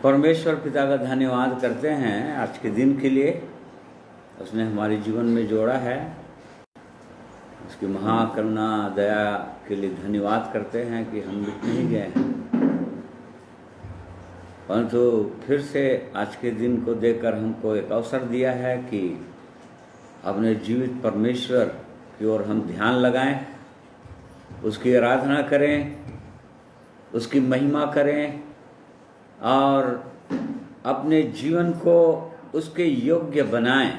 परमेश्वर पिता का धन्यवाद करते हैं आज के दिन के लिए। उसने हमारे जीवन में जोड़ा है। उसकी महाकरुणा दया के लिए धन्यवाद करते हैं कि हम मिट नहीं गए हैं, परंतु फिर से आज के दिन को देखकर हमको एक अवसर दिया है कि अपने जीवित परमेश्वर की ओर हम ध्यान लगाएं, उसकी आराधना करें, उसकी महिमा करें और अपने जीवन को उसके योग्य बनाएं।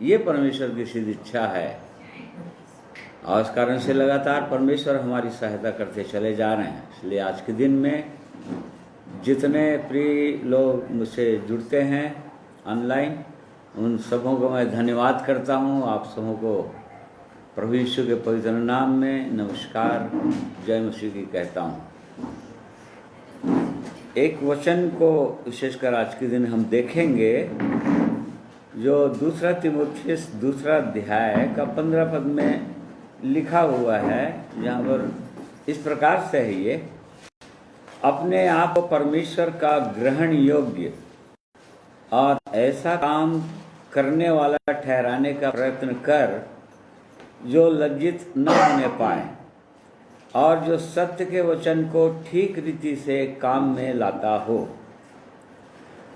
ये परमेश्वर की सिद्ध इच्छा है और इस कारण से लगातार परमेश्वर हमारी सहायता करते चले जा रहे हैं। इसलिए आज के दिन में जितने प्रिय लोग मुझसे जुड़ते हैं ऑनलाइन, उन सबों को मैं धन्यवाद करता हूँ। आप सबों को प्रभु यीशु के पवित्र नाम में नमस्कार, जय मसीह की कहता हूँ। एक वचन को विशेषकर आज के दिन हम देखेंगे जो दूसरा तीमुथियुस दूसरा अध्याय का 15 पद में लिखा हुआ है, जहाँ पर इस प्रकार से है ये: अपने आप को परमेश्वर का ग्रहण योग्य और ऐसा काम करने वाला ठहराने का प्रयत्न कर जो लज्जित न होने पाए और जो सत्य के वचन को ठीक रीति से काम में लाता हो।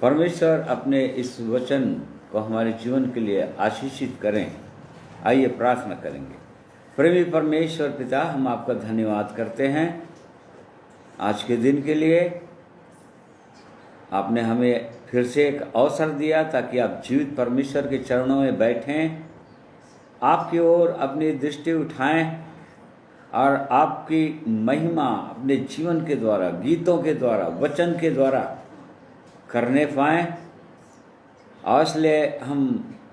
परमेश्वर अपने इस वचन को हमारे जीवन के लिए आशीषित करें। आइए प्रार्थना करेंगे। प्रेमी परमेश्वर पिता, हम आपका धन्यवाद करते हैं आज के दिन के लिए। आपने हमें फिर से एक अवसर दिया ताकि आप जीवित परमेश्वर के चरणों में बैठें, आपकी ओर अपनी दृष्टि उठाएं और आपकी महिमा अपने जीवन के द्वारा, गीतों के द्वारा, वचन के द्वारा करने पाएं। और इसलिए हम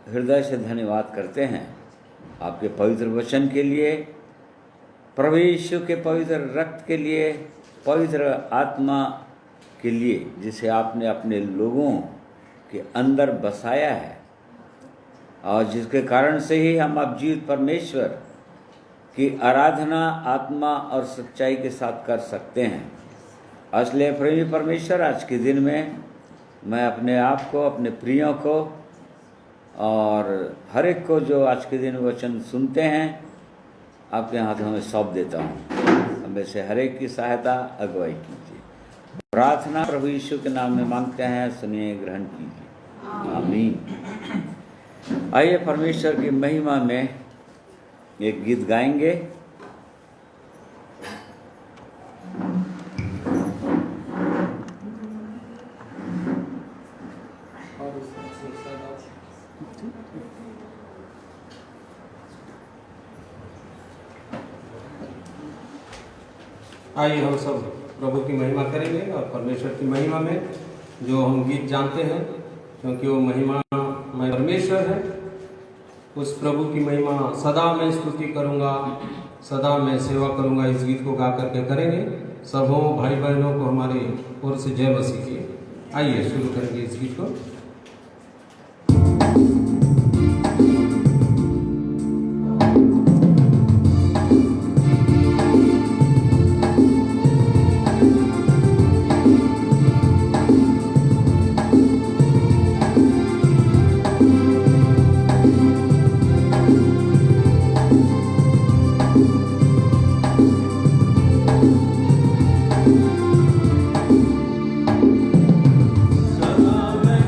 हृदय से धन्यवाद करते हैं आपके पवित्र वचन के लिए, प्रभु यीशु के पवित्र रक्त के लिए, पवित्र आत्मा के लिए, जिसे आपने अपने लोगों के अंदर बसाया है और जिसके कारण से ही हम अब जीवित परमेश्वर की आराधना आत्मा और सच्चाई के साथ कर सकते हैं। इसलिए प्रेमी परमेश्वर, आज के दिन में मैं अपने आप को, अपने प्रियों को और हर एक को जो आज के दिन वचन सुनते हैं, आपके हाथों में सौंप देता हूँ। हमें से हर एक की सहायता, अगुवाई कीजिए। प्रार्थना प्रभु यीशु के नाम में मांगते हैं, सुनिए, ग्रहण कीजिए। आमीन। आइए परमेश्वर की महिमा में एक गीत गाएंगे। आइए हम सब प्रभु की महिमा करेंगे और परमेश्वर की महिमा में जो हम गीत जानते हैं, क्योंकि वो महिमा में परमेश्वर है, उस प्रभु की महिमा सदा मैं स्तुति करूंगा, सदा मैं सेवा करूंगा, इस गीत को गा करके करेंगे। सबों भाई बहनों को हमारी ओर से जय मसीह की। आइए शुरू करेंगे इस गीत को। सदा मैं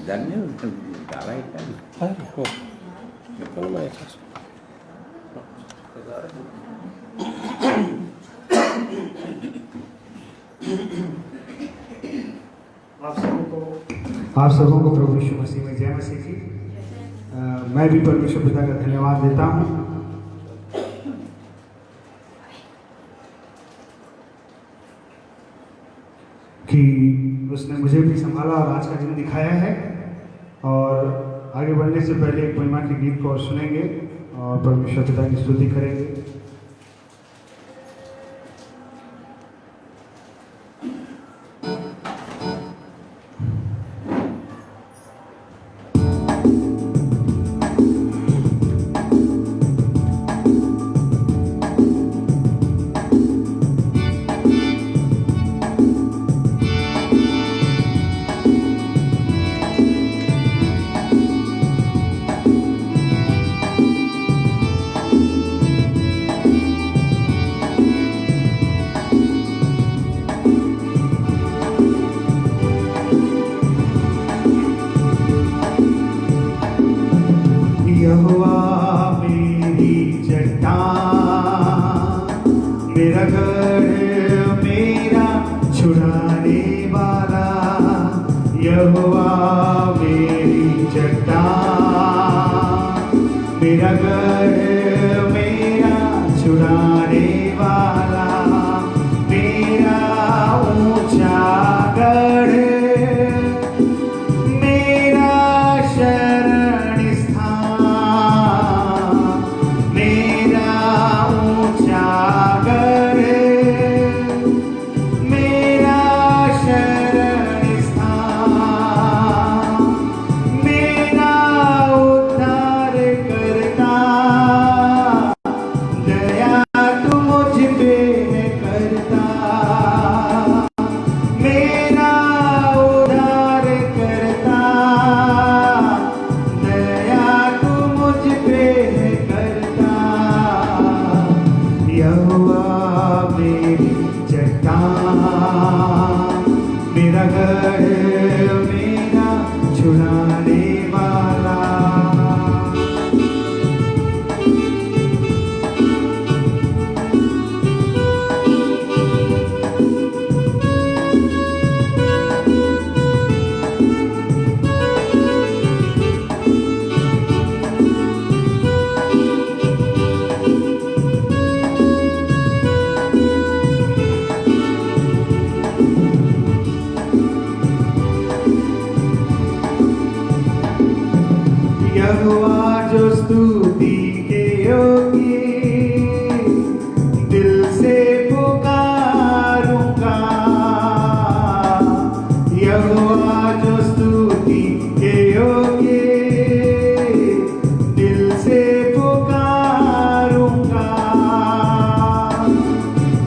धन्य डाला अरे हो कौन मैं ऐसा आप सबों को प्रभु यीशु मसीह में जय मसीह की। मैं भी परमेश्वर पिता का धन्यवाद देता हूँ कि उसने मुझे भी संभाला और आज का दिन दिखाया है। और आगे बढ़ने से पहले एक महिमा के गीत को और सुनेंगे और परमेश्वर पिता की स्तुति करेंगे। स्तुति के योग्य, दिल से पुकारूंगा। यहोवा जो स्तुति के योग्य, दिल से पुकारूंगा।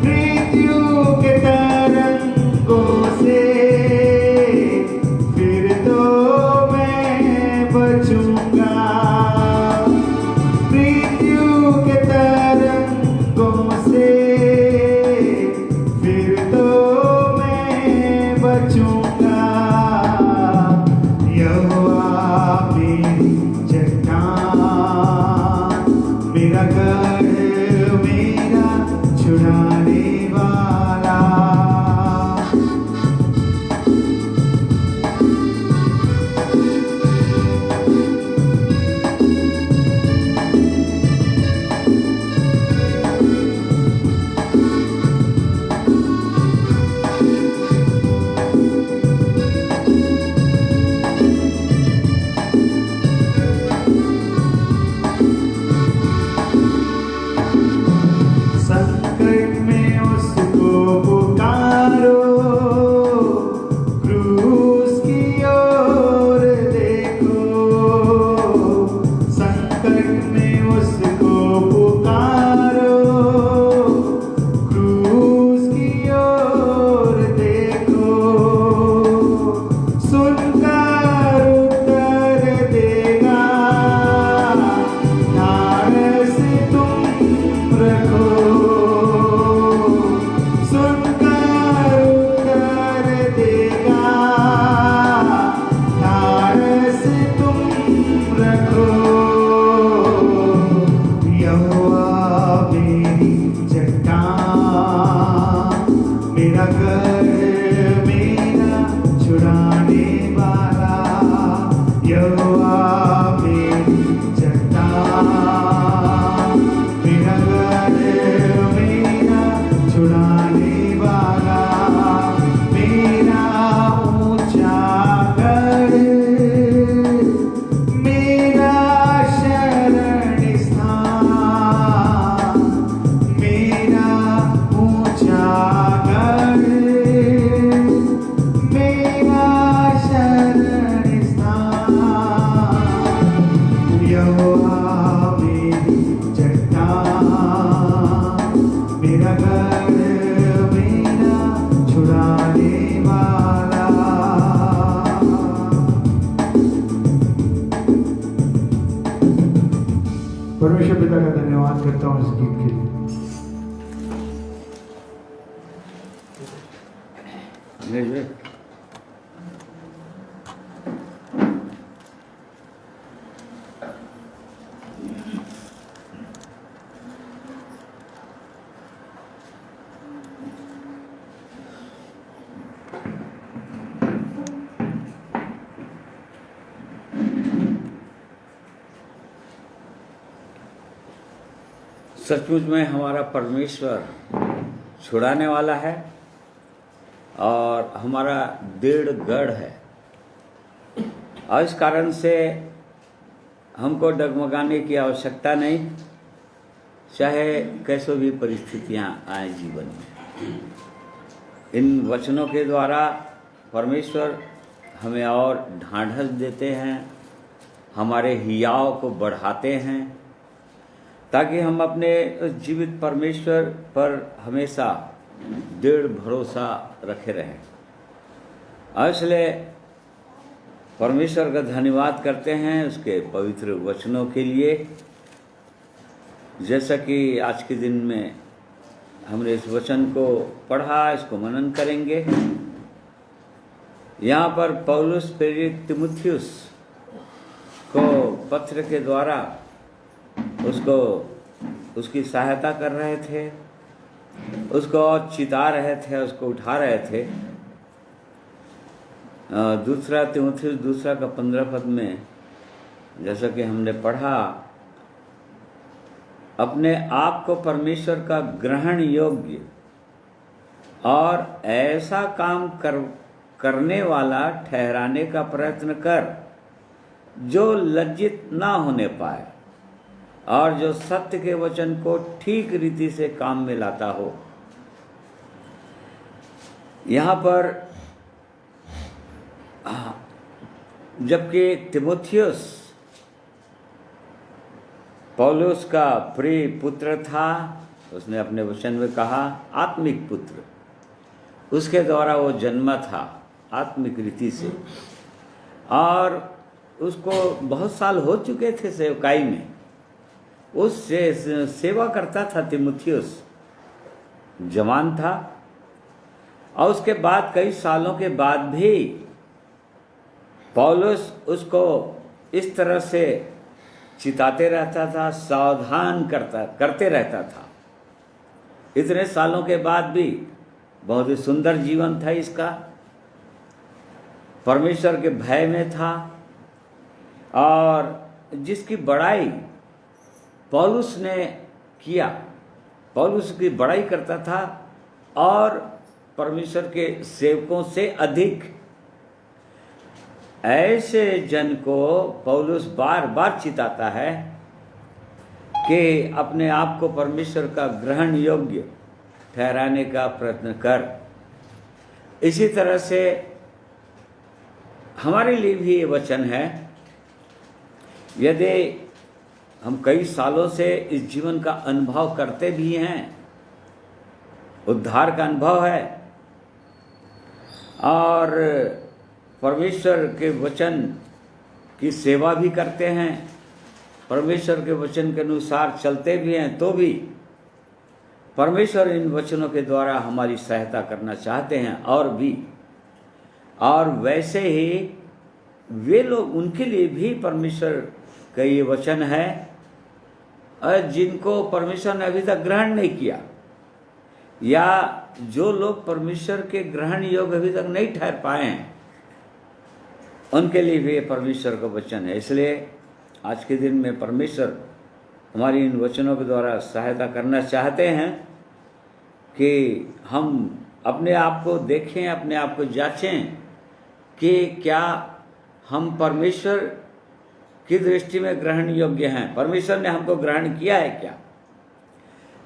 मृत्यु के तरंगों से फिर तो मैं बचूंगा। मृत्यु के तरंगों से फिर तो मैं बचूंगा। यहोवा मेरी चट्टान, मेरा गढ़, मेरा छुड़ाने वाला। संकट में उसको पुकारो, क्रूस की ओर देखो। संकट में उसको पुकारो, क्रूस की ओर देखो। सुनकर उत्तर देगा, ढाढ़स तुम रखो। सुनकर उत्तर देगा, ढाढ़स तुम रखो। यहोवा मेरी चट्टान, मेरा गढ़, मेरा छुड़ाने वाला। यहोवा मेरी चट्टान, मेरा गढ़, मेरा छुड़ाने वाला। मेरा ऊंचा गढ़, मेरा शरण स्थान। मेरा ऊंचा गढ़, मेरा शरण स्थान। यहोवा मेरी चट्टान, मेरा गढ़, मेरा छुड़ाने वाला। परमेश्वर पिता का धन्यवाद करता हूँ इस गीत के लिए। सचमुच में हमारा परमेश्वर छुड़ाने वाला है और हमारा दृढ़ गढ़ है, और इस कारण से हमको डगमगाने की आवश्यकता नहीं, चाहे कैसो भी परिस्थितियां आए जीवन में। इन वचनों के द्वारा परमेश्वर हमें और ढाढ़स देते हैं, हमारे हियाव को बढ़ाते हैं, ताकि हम अपने उस जीवित परमेश्वर पर हमेशा दृढ़ भरोसा रखे रहें। और इसलिए परमेश्वर का धन्यवाद करते हैं उसके पवित्र वचनों के लिए। जैसा कि आज के दिन में हमने इस वचन को पढ़ा, इसको मनन करेंगे। यहाँ पर पौलुस प्रेरित तिमुथियुस को पत्र के द्वारा उसको उसकी सहायता कर रहे थे, उसको चिता रहे थे, उसको उठा रहे थे। दूसरा तिमुथियुस 2 का 15 पद में जैसा कि हमने पढ़ा, अपने आप को परमेश्वर का ग्रहण योग्य और ऐसा काम करने वाला ठहराने का प्रयत्न कर जो लज्जित ना होने पाए और जो सत्य के वचन को ठीक रीति से काम में लाता हो। यहाँ पर जबकि तीमुथियुस पौलुस का प्रिय पुत्र था, उसने अपने वचन में कहा आत्मिक पुत्र, उसके द्वारा वो जन्मा था आत्मिक रीति से, और उसको बहुत साल हो चुके थे सेवकाई में, उससे सेवा करता था। तीमुथियुस जवान था, और उसके बाद कई सालों के बाद भी पौलुस उसको इस तरह से चिताते रहता था, सावधान करते रहता था। इतने सालों के बाद भी बहुत ही सुंदर जीवन था इसका, परमेश्वर के भय में था, और जिसकी बड़ाई पौलुस ने किया, पौलुस की बड़ाई करता था, और परमेश्वर के सेवकों से अधिक। ऐसे जन को पौलुस बार बार चिताता है कि अपने आप को परमेश्वर का ग्रहण योग्य ठहराने का प्रयत्न कर। इसी तरह से हमारे लिए भी ये वचन है, यदि हम कई सालों से इस जीवन का अनुभव करते भी हैं, उद्धार का अनुभव है, और परमेश्वर के वचन की सेवा भी करते हैं, परमेश्वर के वचन के अनुसार चलते भी हैं, तो भी परमेश्वर इन वचनों के द्वारा हमारी सहायता करना चाहते हैं और भी। और वैसे ही वे लोग, उनके लिए भी परमेश्वर का ये वचन है जिनको परमेश्वर ने अभी तक ग्रहण नहीं किया, या जो लोग परमेश्वर के ग्रहण योग्य अभी तक नहीं ठहर पाए हैं, उनके लिए भी ये परमेश्वर का वचन है। इसलिए आज के दिन में परमेश्वर हमारी इन वचनों के द्वारा सहायता करना चाहते हैं कि हम अपने आप को देखें, अपने आप को जांचें कि क्या हम परमेश्वर की दृष्टि में ग्रहण योग्य हैं, परमेश्वर ने हमको ग्रहण किया है क्या।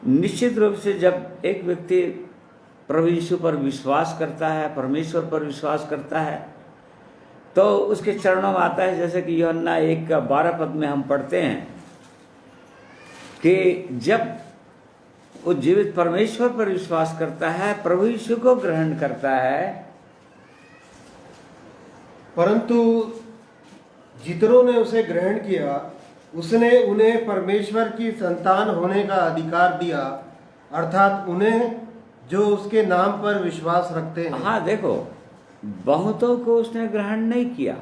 निश्चित रूप से जब एक व्यक्ति प्रभु यीशु पर विश्वास करता है, परमेश्वर पर विश्वास करता है, तो उसके चरणों में आता है, जैसे कि यूहन्ना 1:12 में हम पढ़ते हैं कि जब वो जीवित परमेश्वर पर विश्वास करता है, प्रभु यीशु को ग्रहण करता है, परंतु जितनों ने उसे ग्रहण किया, उसने उन्हें परमेश्वर की संतान होने का अधिकार दिया, अर्थात उन्हें जो उसके नाम पर विश्वास रखते हैं। हाँ, देखो, बहुतों को उसने ग्रहण नहीं किया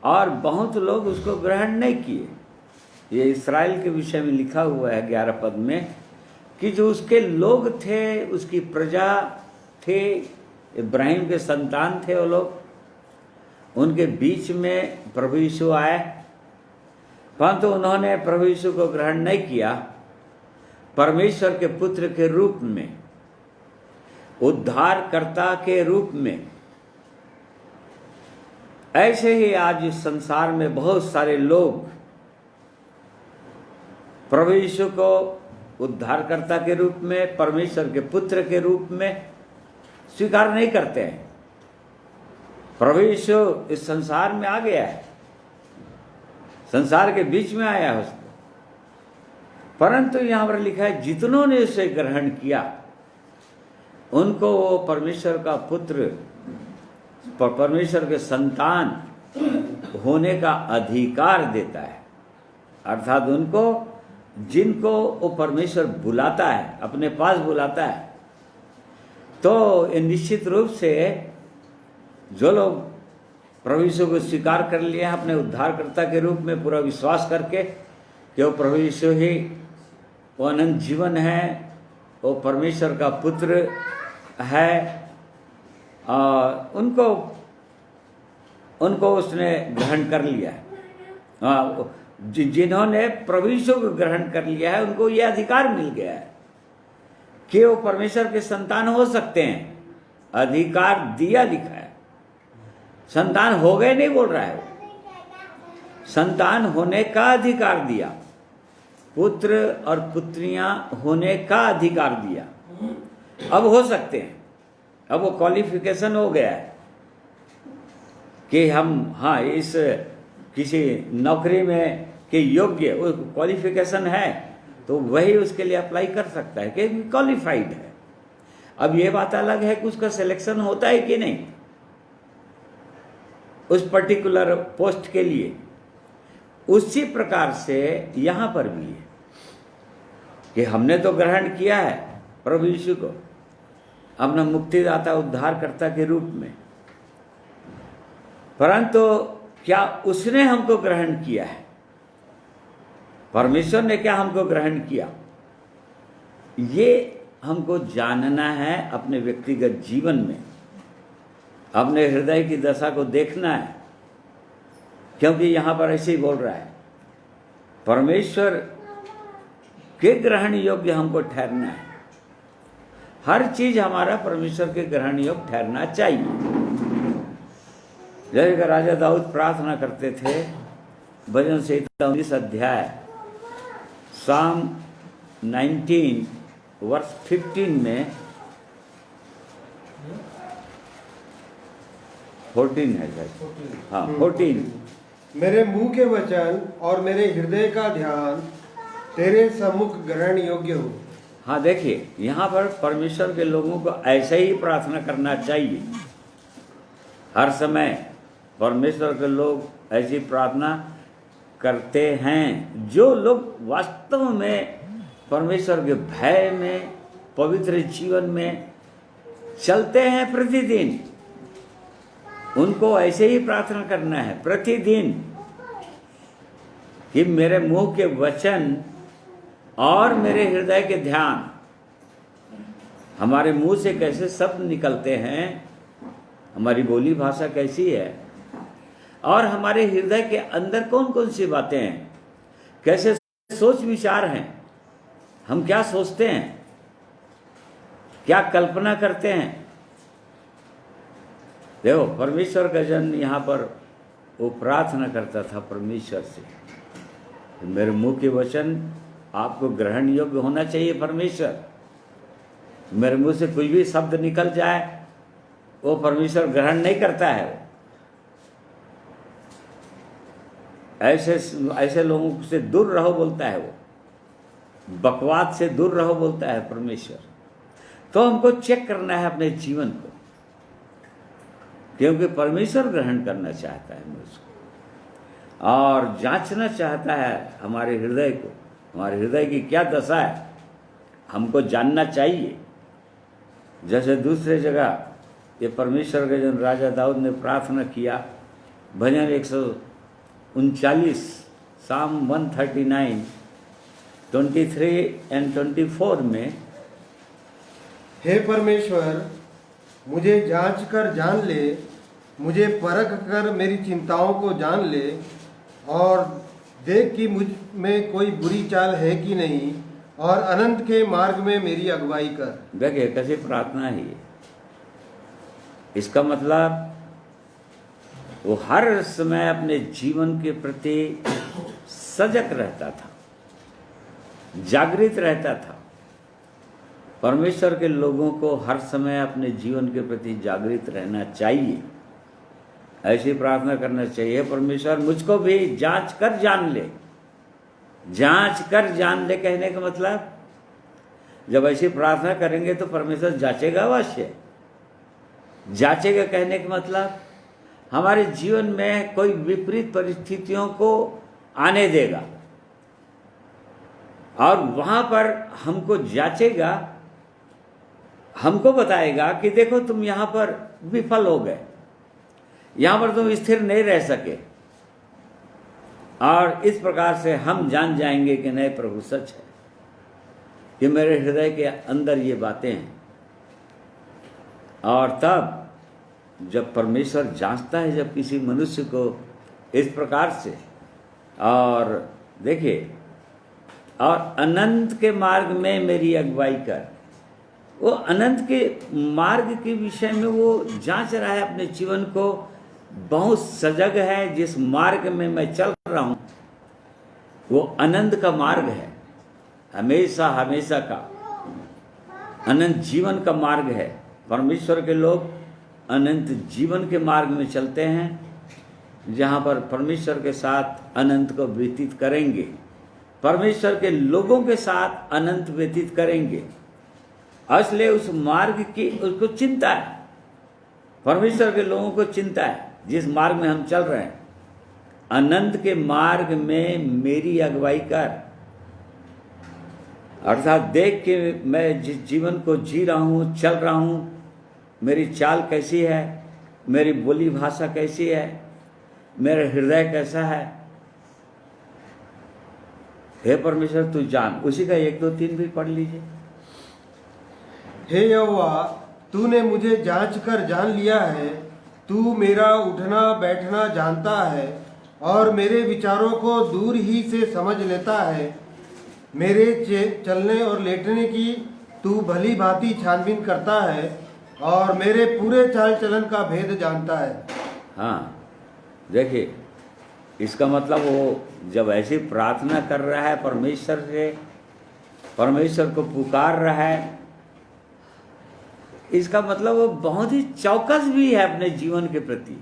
और बहुत लोग उसको ग्रहण नहीं किए। ये इस्राएल के विषय में लिखा हुआ है 11 पद में कि जो उसके लोग थे, उसकी प्रजा थे, इब्राहिम के संतान थे वो लोग, उनके बीच में प्रभु यीशु आए, परंतु उन्होंने प्रभु यीशु को ग्रहण नहीं किया परमेश्वर के पुत्र के रूप में, उद्धारकर्ता के रूप में। ऐसे ही आज इस संसार में बहुत सारे लोग प्रभु यीशु को उद्धारकर्ता के रूप में, परमेश्वर के पुत्र के रूप में स्वीकार नहीं करते हैं। प्रभु यीशु इस संसार में आ गया है, संसार के बीच में आया है उसको, परंतु यहां पर लिखा है जितनों ने उसे ग्रहण किया उनको वो परमेश्वर का पुत्र, परमेश्वर के संतान होने का अधिकार देता है। अर्थात उनको, जिनको वो परमेश्वर बुलाता है, अपने पास बुलाता है, तो निश्चित रूप से जो लोग प्रभु यीशु को स्वीकार कर लिए हैं अपने उद्धारकर्ता के रूप में, पूरा विश्वास करके कि वो प्रभु यीशु ही वो अनंत जीवन है, वो परमेश्वर का पुत्र है, उनको उसने ग्रहण कर लिया है। जिन्होंने प्रभु यीशु को ग्रहण कर लिया है उनको ये अधिकार मिल गया है कि वो परमेश्वर के संतान हो सकते हैं। अधिकार दिया लिखा है, संतान हो गए नहीं बोल रहा है, संतान होने का अधिकार दिया। पुत्र और पुत्रियां होने का अधिकार दिया। अब हो सकते हैं, अब वो क्वालिफिकेशन हो गया है कि हम हाँ इस किसी नौकरी में के योग्य, वो क्वालिफिकेशन है तो वही उसके लिए अप्लाई कर सकता है कि क्वालिफाइड है। अब ये बात अलग है कि उसका सिलेक्शन होता है कि नहीं उस पर्टिकुलर पोस्ट के लिए। उसी प्रकार से यहां पर भी है कि हमने तो ग्रहण किया है प्रभु यीशु को अपना मुक्तिदाता उद्धारकर्ता के रूप में, परंतु क्या उसने हमको ग्रहण किया है? परमेश्वर ने क्या हमको ग्रहण किया? ये हमको जानना है अपने व्यक्तिगत जीवन में, अपने हृदय की दशा को देखना है, क्योंकि यहां पर ऐसे ही बोल रहा है परमेश्वर के ग्रहण योग्य हमको ठहरना है। हर चीज हमारा परमेश्वर के ग्रहण योग्य ठहरना चाहिए। जैसे राजा दाऊद प्रार्थना करते थे, भजन संहिता 19 अध्याय साम 19 वर्ष 15 में 14 है शायद, हाँ 14। मेरे मुंह के वचन और मेरे हृदय का ध्यान तेरे सम्मुख ग्रहण योग्य हो। हाँ देखिए, यहाँ पर परमेश्वर के लोगों को ऐसे ही प्रार्थना करना चाहिए। हर समय परमेश्वर के लोग ऐसी प्रार्थना करते हैं जो लोग वास्तव में परमेश्वर के भय में, पवित्र जीवन में चलते हैं प्रतिदिन। उनको ऐसे ही प्रार्थना करना है प्रतिदिन कि मेरे मुंह के वचन और मेरे हृदय के ध्यान, हमारे मुंह से कैसे शब्द निकलते हैं, हमारी बोली भाषा कैसी है, और हमारे हृदय के अंदर कौन कौन सी बातें हैं, कैसे सोच विचार हैं, हम क्या सोचते हैं, क्या कल्पना करते हैं। देखो परमेश्वर का जन यहाँ पर वो प्रार्थना करता था परमेश्वर से, मेरे मुंह के वचन आपको ग्रहण योग्य होना चाहिए परमेश्वर। मेरे मुंह से कोई भी शब्द निकल जाए वो परमेश्वर ग्रहण नहीं करता है। ऐसे लोगों से दूर रहो बोलता है वो, बकवाद से दूर रहो बोलता है परमेश्वर। तो हमको चेक करना है अपने जीवन को, क्योंकि परमेश्वर ग्रहण करना चाहता है मुझको और जांचना चाहता है हमारे हृदय को, हमारे हृदय की क्या दशा है हमको जानना चाहिए। जैसे दूसरे जगह ये परमेश्वर के जन राजा दाऊद ने प्रार्थना किया, भजन 139 साम 139 23 and 24 में, हे परमेश्वर मुझे जांच कर जान ले, मुझे परख कर मेरी चिंताओं को जान ले और देख कि मुझ में कोई बुरी चाल है कि नहीं, और अनंत के मार्ग में मेरी अगुवाई कर। देखिए कैसी प्रार्थना है ये। इसका मतलब वो हर समय अपने जीवन के प्रति सजग रहता था, जागृत रहता था। परमेश्वर के लोगों को हर समय अपने जीवन के प्रति जागृत रहना चाहिए, ऐसी प्रार्थना करना चाहिए। परमेश्वर मुझको भी जांच कर जान ले। जांच कर जान ले कहने का मतलब, जब ऐसी प्रार्थना करेंगे तो परमेश्वर जांचेगा अवश्य। जांचेगा कहने का मतलब हमारे जीवन में कोई विपरीत परिस्थितियों को आने देगा और वहां पर हमको जांचेगा, हमको बताएगा कि देखो तुम यहां पर विफल हो गए, यहां पर तुम स्थिर नहीं रह सके। और इस प्रकार से हम जान जाएंगे कि नहीं प्रभु सच है कि मेरे हृदय के अंदर ये बातें हैं। और तब जब परमेश्वर जांचता है जब किसी मनुष्य को इस प्रकार से, और देखिए, और अनंत के मार्ग में मेरी अगुवाई कर, वो अनंत के मार्ग के विषय में वो जांच रहा है अपने जीवन को, बहुत सजग है। जिस मार्ग में मैं चल रहा हूं वो अनंत का मार्ग है, हमेशा हमेशा का अनंत जीवन का मार्ग है। परमेश्वर के लोग अनंत जीवन के मार्ग में चलते हैं, जहाँ पर परमेश्वर के साथ अनंत को व्यतीत करेंगे, परमेश्वर के लोगों के साथ अनंत व्यतीत करेंगे। इसलिए उस मार्ग की उसको चिंता है, परमेश्वर के लोगों को चिंता है जिस मार्ग में हम चल रहे हैं। अनंत के मार्ग में मेरी अगुवाई कर, अर्थात देख के मैं जिस जीवन को जी रहा हूँ, चल रहा हूँ, मेरी चाल कैसी है, मेरी बोली भाषा कैसी है, मेरा हृदय कैसा है। हे परमेश्वर तू जान। उसी का 1, 2, 3 भी पढ़ लीजिए। हे यहोवा, तूने मुझे जांच कर जान लिया है। तू मेरा उठना बैठना जानता है और मेरे विचारों को दूर ही से समझ लेता है। मेरे चलने और लेटने की तू भली भांति छानबीन करता है और मेरे पूरे चाल चलन का भेद जानता है। हाँ, देखिए, इसका मतलब वो जब ऐसी प्रार्थना कर रहा है परमेश्वर से, परमेश्वर को पुकार रहा है, इसका मतलब वो बहुत ही चौकस भी है अपने जीवन के प्रति।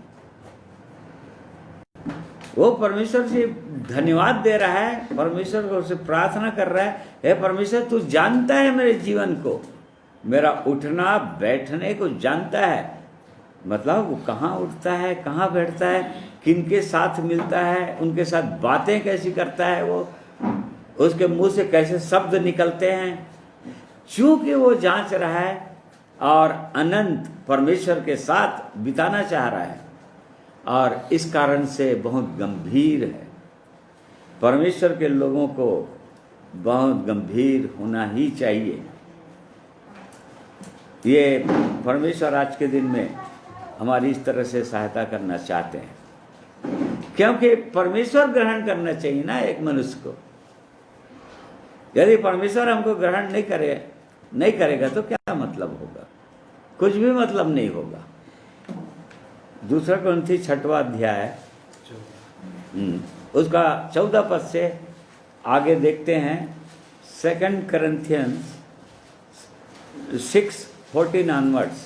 वो परमेश्वर से धन्यवाद दे रहा है, परमेश्वर को उससे प्रार्थना कर रहा है, हे परमेश्वर तू जानता है मेरे जीवन को, मेरा उठना बैठने को जानता है। मतलब वो कहाँ उठता है, कहाँ बैठता है, किनके साथ मिलता है, उनके साथ बातें कैसी करता है, वो उसके मुंह से कैसे शब्द निकलते हैं। चूंकि वो जांच रहा है और अनंत परमेश्वर के साथ बिताना चाह रहा है, और इस कारण से बहुत गंभीर है। परमेश्वर के लोगों को बहुत गंभीर होना ही चाहिए। ये परमेश्वर आज के दिन में हमारी इस तरह से सहायता करना चाहते हैं, क्योंकि परमेश्वर ग्रहण करना चाहिए ना एक मनुष्य को। यदि परमेश्वर हमको ग्रहण नहीं करेगा तो क्या मतलब होगा? कुछ भी मतलब नहीं होगा। 2 कुरिन्थी 6वां अध्याय उसका 14 पद से आगे देखते हैं। 2 Corinthians 6:14 onwards।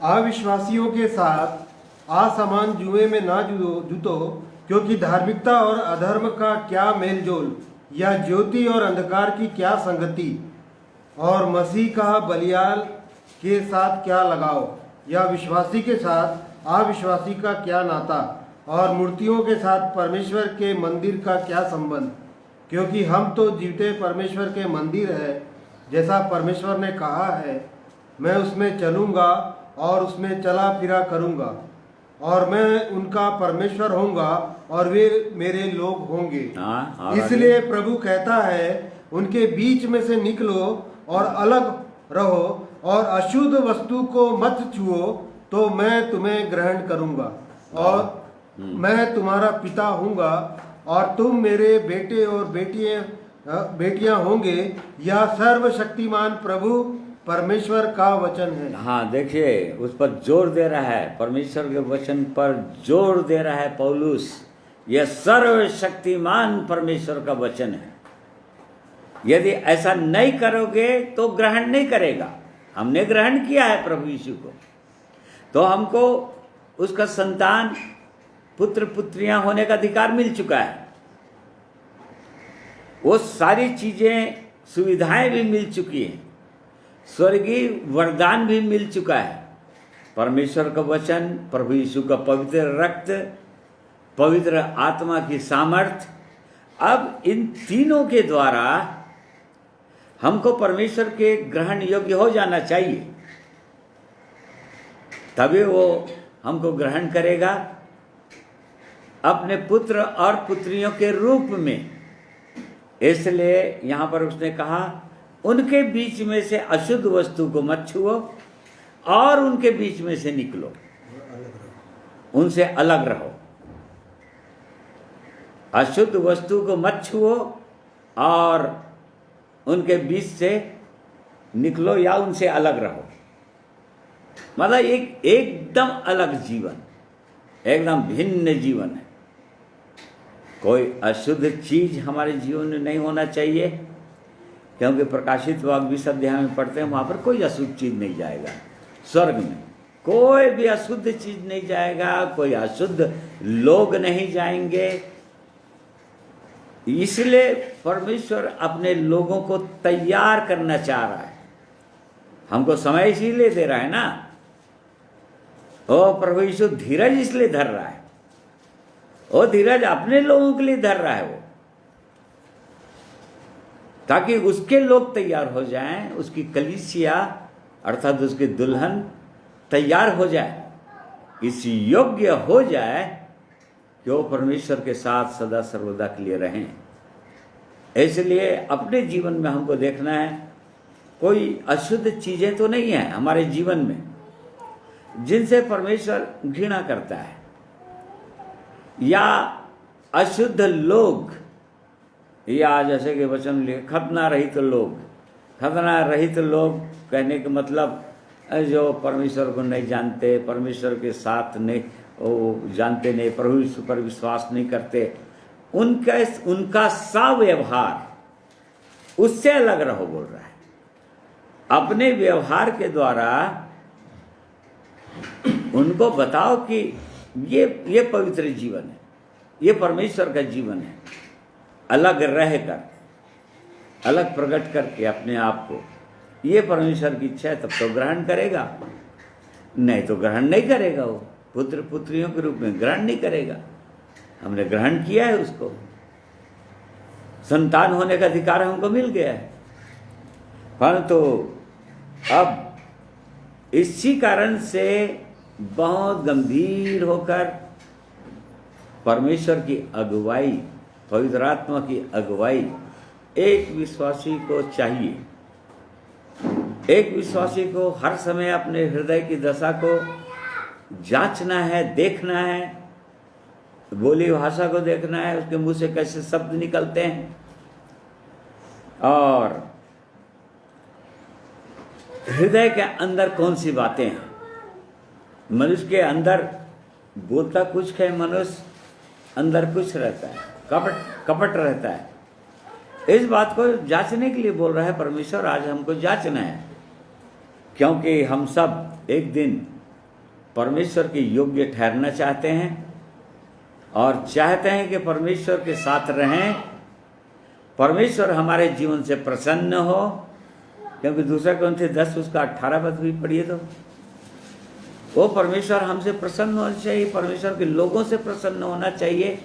अविश्वासियों के साथ असमान जुए में ना जुतो, क्योंकि धार्मिकता और अधर्म का क्या मेलजोल, या ज्योति और अंधकार की क्या संगति, और मसीह का बलियाल के साथ क्या लगाव, या विश्वासी के साथ अविश्वासी का क्या नाता, और मूर्तियों के साथ परमेश्वर के मंदिर का क्या संबंध। क्योंकि हम तो जीवते परमेश्वर के मंदिर है, जैसा परमेश्वर ने कहा है, मैं उसमें चलूँगा और उसमें चला फिरा करूँगा, और मैं उनका परमेश्वर होऊंगा और वे मेरे लोग होंगे। इसलिए प्रभु कहता है, उनके बीच में से निकलो और अलग रहो, और अशुद्ध वस्तु को मत छुओ, तो मैं तुम्हें ग्रहण करूंगा, और मैं तुम्हारा पिता हूँगा, और तुम मेरे बेटे और बेटियां होंगे। यह सर्वशक्तिमान प्रभु परमेश्वर का वचन है। हाँ, देखिए, उस पर जोर दे रहा है, परमेश्वर के वचन पर जोर दे रहा है पौलुस। यह सर्वशक्तिमान परमेश्वर का वचन है। यदि ऐसा नहीं करोगे तो ग्रहण नहीं करेगा। हमने ग्रहण किया है प्रभु यीशु को, तो हमको उसका संतान, पुत्र पुत्रियां होने का अधिकार मिल चुका है। वो सारी चीजें, सुविधाएं भी मिल चुकी हैं, स्वर्गीय वरदान भी मिल चुका है। परमेश्वर का वचन, प्रभु यीशु का पवित्र रक्त, पवित्र आत्मा की सामर्थ, अब इन तीनों के द्वारा हमको परमेश्वर के ग्रहण योग्य हो जाना चाहिए, तभी वो हमको ग्रहण करेगा अपने पुत्र और पुत्रियों के रूप में। इसलिए यहाँ पर उसने कहा, उनके बीच में से अशुद्ध वस्तु को मत छुओ और उनके बीच में से निकलो, उनसे अलग रहो। अशुद्ध वस्तु को मत छुओ और उनके बीच से निकलो या उनसे अलग रहो। मतलब एक एकदम अलग जीवन, एकदम भिन्न जीवन है। कोई अशुद्ध चीज हमारे जीवन में नहीं होना चाहिए, क्योंकि प्रकाशित वाक्य 20 अध्याय में पढ़ते हैं, वहां पर कोई अशुद्ध चीज नहीं जाएगा। स्वर्ग में कोई भी अशुद्ध चीज नहीं जाएगा, कोई अशुद्ध लोग नहीं जाएंगे। इसलिए परमेश्वर अपने लोगों को तैयार करना चाह रहा है। हमको समय इसीलिए दे रहा है ना। ओ प्रभु यीशु धीरज इसलिए धर रहा है, वो धीरज अपने लोगों के लिए धर रहा है, वो ताकि उसके लोग तैयार हो जाएं, उसकी कलीसिया अर्थात उसकी दुल्हन तैयार हो जाए, इस योग्य हो जाए कि वो परमेश्वर के साथ सदा सर्वदा के लिए रहें। इसलिए अपने जीवन में हमको देखना है कोई अशुद्ध चीजें तो नहीं है हमारे जीवन में जिनसे परमेश्वर घृणा करता है, या अशुद्ध लोग, या जैसे कि वचन लिखे खतना रहित लोग। खतना रहित लोग कहने का मतलब जो परमेश्वर को नहीं जानते, परमेश्वर के साथ नहीं, वो जानते नहीं, प्रभु यीशु पर विश्वास नहीं करते, उनका सा व्यवहार उससे अलग रहो बोल रहा है। अपने व्यवहार के द्वारा उनको बताओ कि ये पवित्र जीवन है, ये परमेश्वर का जीवन है। अलग रहकर, अलग प्रकट करके अपने आप को, ये परमेश्वर की इच्छा है तब तो ग्रहण करेगा, नहीं तो ग्रहण नहीं करेगा। वो पुत्र पुत्रियों के रूप में ग्रहण नहीं करेगा। हमने ग्रहण किया है उसको, संतान होने का अधिकार हमको मिल गया है, परंतु अब इसी कारण से बहुत गंभीर होकर परमेश्वर की अगुवाई, पवित्र आत्मा की अगुवाई एक विश्वासी को चाहिए। एक विश्वासी को हर समय अपने हृदय की दशा को जांचना है, देखना है, बोली भाषा को देखना है, उसके मुंह से कैसे शब्द निकलते हैं, और हृदय के अंदर कौन सी बातें हैं। मनुष्य के अंदर बोलता कुछ है, मनुष्य अंदर कुछ रहता है, कपट रहता है। इस बात को जांचने के लिए बोल रहा है परमेश्वर। आज हमको जांचना है, क्योंकि हम सब एक दिन परमेश्वर के योग्य ठहरना चाहते हैं और चाहते हैं कि परमेश्वर के साथ रहें, परमेश्वर हमारे जीवन से प्रसन्न हो। क्योंकि दूसरा ग्रंथी 10 उसका 18 पद भी पढ़िए तो वो परमेश्वर हमसे प्रसन्न होना चाहिए, परमेश्वर के लोगों से प्रसन्न होना चाहिए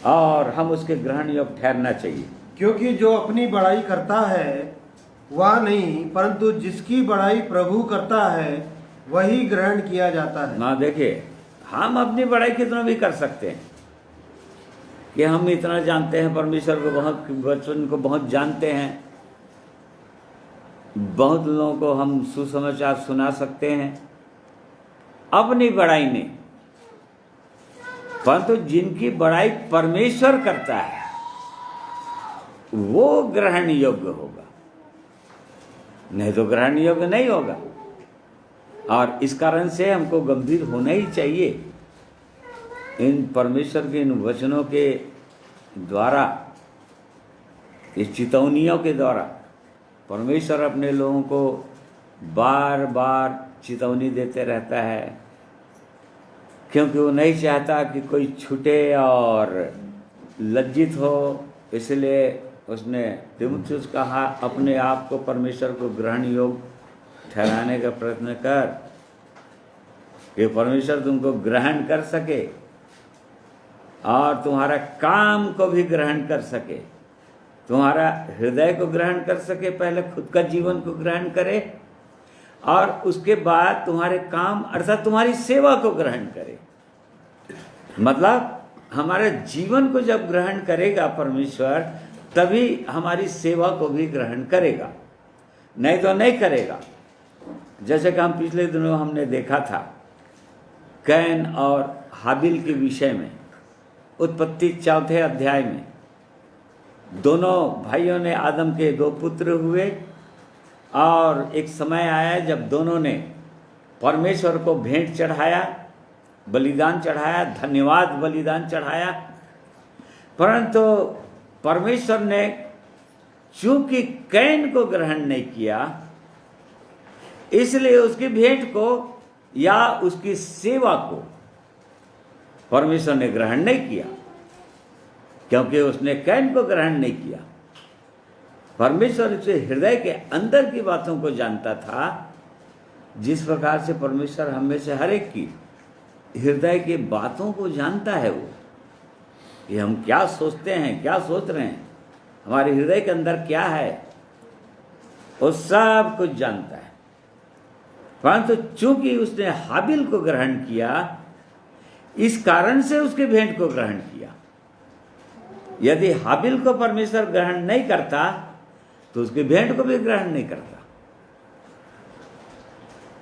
और हम उसके ग्रहण योग्य ठहरना चाहिए। क्योंकि जो अपनी बड़ाई करता है वह नहीं, परंतु जिसकी बड़ाई प्रभु करता है वही ग्रहण किया जाता है। ना देखिए, हम अपनी बड़ाई कितना भी कर सकते हैं कि हम इतना जानते हैं, परमेश्वर को बहुत, वचन को बहुत जानते हैं, बहुत लोगों को हम सुसमाचार सुना सकते हैं अपनी बड़ाई नहीं, परंतु जिनकी बड़ाई परमेश्वर करता है वो ग्रहण योग्य होगा, नहीं तो ग्रहण योग्य नहीं होगा। और इस कारण से हमको गंभीर होना ही चाहिए इन परमेश्वर के इन वचनों के द्वारा, इस चेतावनियों के द्वारा। परमेश्वर अपने लोगों को बार बार चेतावनी देते रहता है, क्योंकि वो नहीं चाहता कि कोई छूटे और लज्जित हो। इसलिए उसने तीमुथियुस कहा, अपने आप को परमेश्वर को ग्रहण योग्य ठहराने का प्रयत्न कर कि परमेश्वर तुमको ग्रहण कर सके और तुम्हारा काम को भी ग्रहण कर सके, तुम्हारा हृदय को ग्रहण कर सके, पहले खुद का जीवन को ग्रहण करे और उसके बाद तुम्हारे काम अर्थात तुम्हारी सेवा को ग्रहण करे। मतलब हमारे जीवन को जब ग्रहण करेगा परमेश्वर, तभी हमारी सेवा को भी ग्रहण करेगा, नहीं तो नहीं करेगा। जैसे कि हम पिछले दिनों हमने देखा था कैन और हाबिल के विषय में, उत्पत्ति 4 अध्याय में दोनों भाइयों ने, आदम के 2 पुत्र हुए और एक समय आया जब दोनों ने परमेश्वर को भेंट चढ़ाया, बलिदान चढ़ाया, धन्यवाद बलिदान चढ़ाया परंतु परमेश्वर ने चूंकि कैन को ग्रहण नहीं किया, इसलिए उसकी भेंट को या उसकी सेवा को परमेश्वर ने ग्रहण नहीं किया, क्योंकि उसने कैन को ग्रहण नहीं किया। परमेश्वर उसके हृदय के अंदर की बातों को जानता था, जिस प्रकार से परमेश्वर हम में से हर एक की हृदय की बातों को जानता है। वो कि हम क्या सोचते हैं, क्या सोच रहे हैं, हमारे हृदय के अंदर क्या है, वो सब कुछ जानता है। परंतु चूंकि उसने हाबिल को ग्रहण किया, इस कारण से उसके भेंट को ग्रहण किया। यदि हाबिल को परमेश्वर ग्रहण नहीं करता तो उसकी भेंट को भी ग्रहण नहीं करता।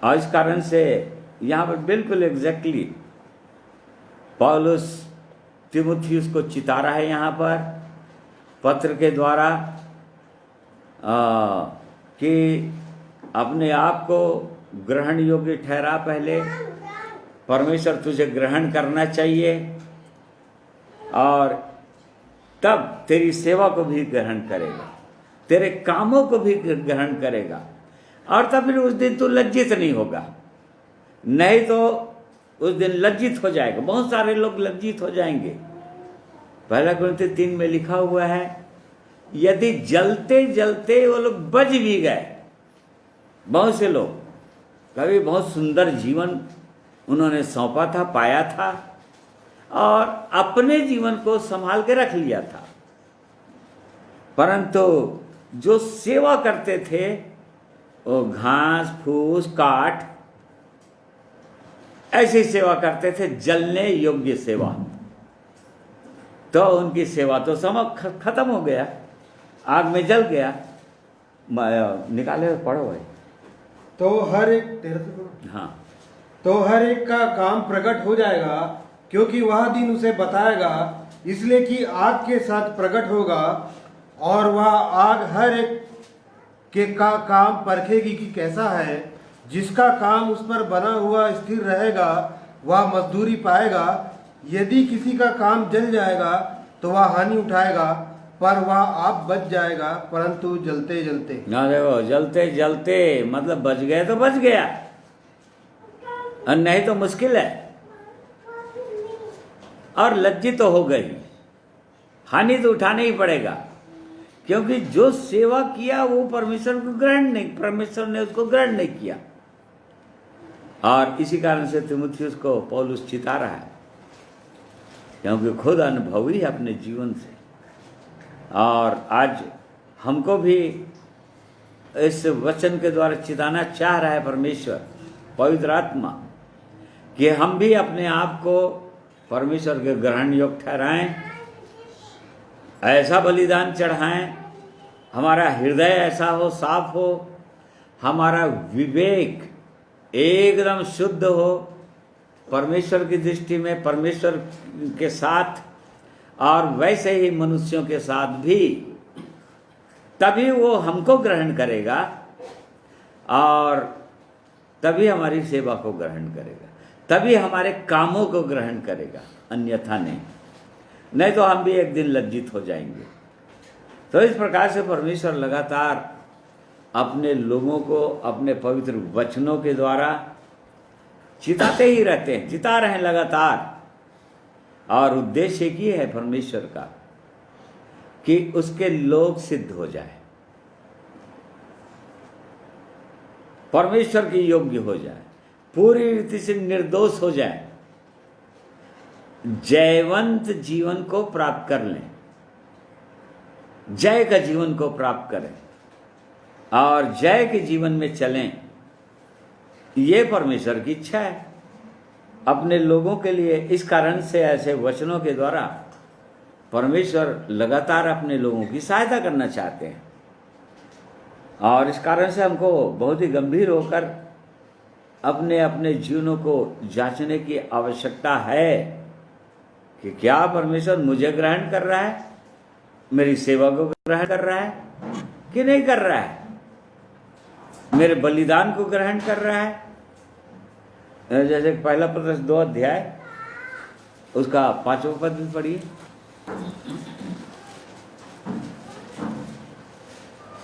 और इस कारण से यहां पर बिल्कुल एग्जैक्टली पौलुस तीमुथियुस को चिता रहा है यहां पर पत्र के द्वारा कि अपने आप को ग्रहण योग्य ठहरा। पहले परमेश्वर तुझे ग्रहण करना चाहिए और तब तेरी सेवा को भी ग्रहण करेगा, तेरे कामों को भी ग्रहण करेगा, और तब फिर उस दिन तू लज्जित नहीं होगा। नहीं तो उस दिन लज्जित हो जाएगा। बहुत सारे लोग लज्जित हो जाएंगे। पहला कुरिन्थियों 3 में लिखा हुआ है, यदि जलते जलते वो लोग बच भी गए। बहुत से लोग कभी बहुत सुंदर जीवन उन्होंने सौंपा था, पाया था, और अपने जीवन को संभाल के रख लिया था, परंतु जो सेवा करते थे वो घास फूस काट ऐसी सेवा करते थे, जलने योग्य सेवा। तो उनकी सेवा तो खत्म हो गया, आग में जल गया। निकाले हुए पढ़ो भाई। तो हर एक हाँ, तो हर एक का काम प्रकट हो जाएगा, क्योंकि वह दिन उसे बताएगा, इसलिए कि आग के साथ प्रकट होगा, और वह आग हर एक के का काम परखेगी कि कैसा है। जिसका काम उस पर बना हुआ स्थिर रहेगा वह मजदूरी पाएगा। यदि किसी का काम जल जाएगा तो वह हानि उठाएगा, पर वह आप बच जाएगा, परंतु जलते जलते। ना देखो, जलते जलते मतलब बच गए तो बच गया, और नहीं तो मुश्किल है। और लज्जित तो हो गई, हानि तो उठाना ही पड़ेगा, क्योंकि जो सेवा किया वो परमेश्वर को ग्रहण नहीं, परमेश्वर ने उसको ग्रहण नहीं किया। और इसी कारण से तीमुथियुस को पौलुस चिता रहा है, क्योंकि खुद अनुभवी है अपने जीवन से। और आज हमको भी इस वचन के द्वारा चिताना चाह रहा है परमेश्वर, पवित्र आत्मा, कि हम भी अपने आप को परमेश्वर के ग्रहण योग्य ठहराएं, ऐसा बलिदान चढ़ाएं, हमारा हृदय ऐसा हो, साफ हो, हमारा विवेक एकदम शुद्ध हो परमेश्वर की दृष्टि में, परमेश्वर के साथ और वैसे ही मनुष्यों के साथ भी। तभी वो हमको ग्रहण करेगा और तभी हमारी सेवा को ग्रहण करेगा, तभी हमारे कामों को ग्रहण करेगा, अन्यथा नहीं तो हम भी एक दिन लज्जित हो जाएंगे। तो इस प्रकार से परमेश्वर लगातार अपने लोगों को अपने पवित्र वचनों के द्वारा चिताते ही रहते हैं, चिता रहे लगातार। और उद्देश्य एक ही है परमेश्वर का, कि उसके लोग सिद्ध हो जाए, परमेश्वर के योग्य हो जाए, पूरी रीति से निर्दोष हो जाए, जयवंत जीवन को प्राप्त कर लें, जय का जीवन को प्राप्त करें और जय के जीवन में चलें। ये परमेश्वर की इच्छा है अपने लोगों के लिए। इस कारण से ऐसे वचनों के द्वारा परमेश्वर लगातार अपने लोगों की सहायता करना चाहते हैं, और इस कारण से हमको बहुत ही गंभीर होकर अपने अपने जीवनों को जांचने की आवश्यकता है कि क्या परमेश्वर मुझे ग्रहण कर रहा है, मेरी सेवा को ग्रहण कर रहा है कि नहीं कर रहा है, मेरे बलिदान को ग्रहण कर रहा है। जैसे पहला पत्रस 2 अध्याय उसका 5वां पद पढ़िए।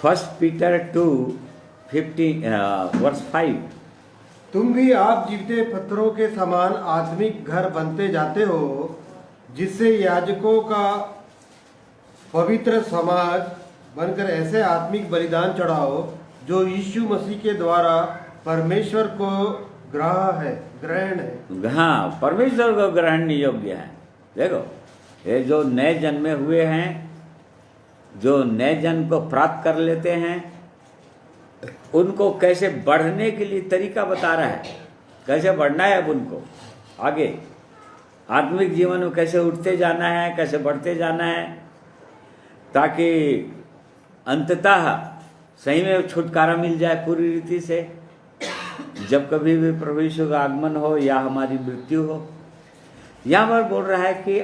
First Peter 2:15 verse 5। तुम भी आप जीवते पत्थरों के समान आत्मिक घर बनते जाते हो, जिससे याजकों का पवित्र समाज बनकर ऐसे आत्मिक बलिदान चढ़ाओ जो यीशु मसीह के द्वारा परमेश्वर को ग्रहण है। हाँ, परमेश्वर को ग्रहण योग्य है। देखो, ये जो नए जन्मे हुए हैं, जो नए जन्म को प्राप्त कर लेते हैं, उनको कैसे बढ़ने के लिए तरीका बता रहा है, कैसे बढ़ना है अब उनको आगे, आत्मिक जीवन में कैसे उठते जाना है, कैसे बढ़ते जाना है, ताकि अंततः सही में छुटकारा मिल जाए पूरी रीति से, जब कभी भी प्रभु यीशु का आगमन हो या हमारी मृत्यु हो। यहाँ पर बोल रहा है कि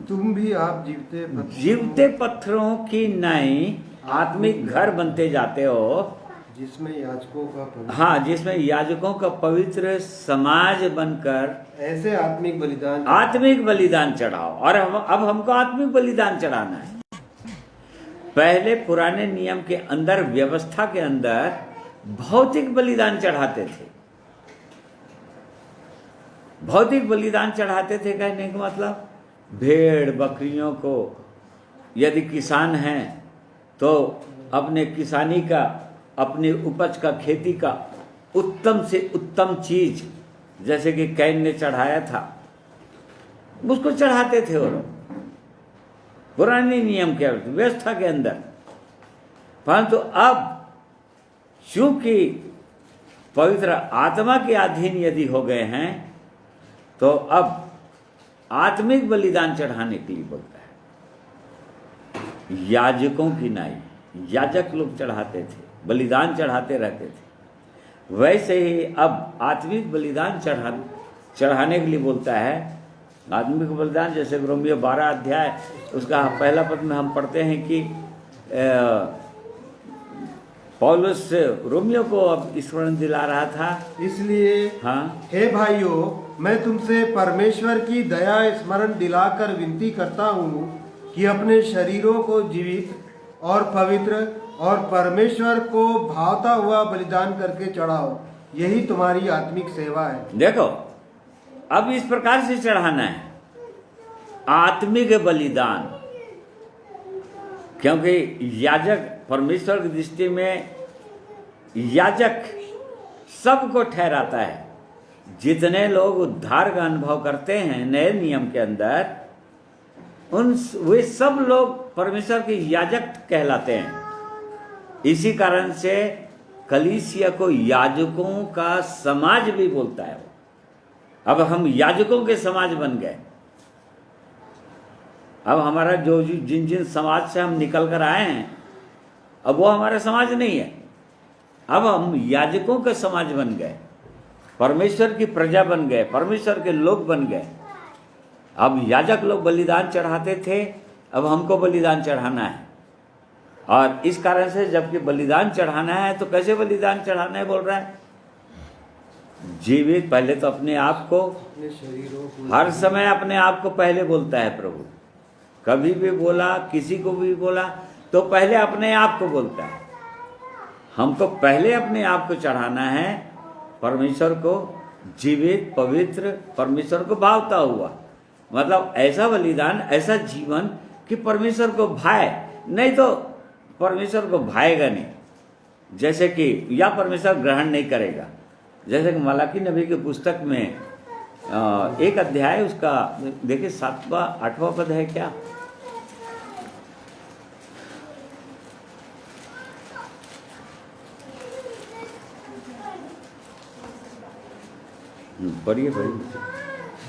तुम भी आप जीवते पत्थरों की नई आत्मिक घर बनते जाते हो, जिसमें याजकों का हाँ, जिसमें याजकों का पवित्र समाज बनकर ऐसे आत्मिक बलिदान चढ़ाओ। और अब हमको आत्मिक बलिदान चढ़ाना है। पहले पुराने नियम के अंदर, व्यवस्था के अंदर भौतिक बलिदान चढ़ाते थे। भौतिक बलिदान चढ़ाते थे कहने का मतलब, भेड़ बकरियों को, यदि किसान हैं तो अपने किसानी का, अपनी उपज का, खेती का उत्तम से उत्तम चीज, जैसे कि कैन ने चढ़ाया था, उसको चढ़ाते थे वो लोग पुराने नियम के व्यवस्था के अंदर। परंतु अब चूंकि पवित्र आत्मा के अधीन यदि हो गए हैं, तो अब आत्मिक बलिदान चढ़ाने के लिए बोलता है। याजकों की नाई, याजक लोग चढ़ाते थे, बलिदान चढ़ाते रहते थे, वैसे ही अब आत्मिक बलिदान चढ़ाने के लिए बोलता है। आत्मिक बलिदान जैसे रोमियो 12 अध्याय उसका पहला पद में हम पढ़ते हैं कि पौलुस रोमियो को अब स्मरण दिला रहा था। इसलिए हाँ, हे भाइयों, मैं तुमसे परमेश्वर की दया स्मरण दिलाकर विनती करता हूँ कि अपने शरीरों को जीवित और पवित्र और परमेश्वर को भावता हुआ बलिदान करके चढ़ाओ, यही तुम्हारी आत्मिक सेवा है। देखो, अब इस प्रकार से चढ़ाना है आत्मिक बलिदान, क्योंकि याजक परमेश्वर की दृष्टि में याजक सबको ठहराता है। जितने लोग उद्धार का अनुभव करते हैं नए नियम के अंदर, वे सब लोग परमेश्वर के याजक कहलाते हैं। इसी कारण से कलीसिया को याजकों का समाज भी बोलता है। अब हम याजकों के समाज बन गए। अब हमारा जो जिन समाज से हम निकल कर आए हैं, अब वो हमारा समाज नहीं है। अब हम याजकों के समाज बन गए, परमेश्वर की प्रजा बन गए, परमेश्वर के लोग बन गए। अब याजक लोग बलिदान चढ़ाते थे, अब हमको बलिदान चढ़ाना है। और इस कारण से जबकि बलिदान चढ़ाना है, तो कैसे बलिदान चढ़ाना है बोल रहा है? जीवित, पहले तो अपने आप को, हर समय अपने आप को पहले बोलता है प्रभु। कभी भी बोला, किसी को भी बोला, तो पहले अपने आप को बोलता है। हमको पहले अपने आप को चढ़ाना है परमेश्वर को, जीवित, पवित्र, परमेश्वर को भावता हुआ। मतलब ऐसा बलिदान, ऐसा जीवन कि परमेश्वर को भाए, नहीं तो परमेश्वर को भाएगा नहीं। जैसे कि या परमेश्वर ग्रहण नहीं करेगा। जैसे कि मलाकी नबी की पुस्तक में एक अध्याय, उसका देखिए 7वां 8वां पद है क्या? पढ़िए पढ़िए।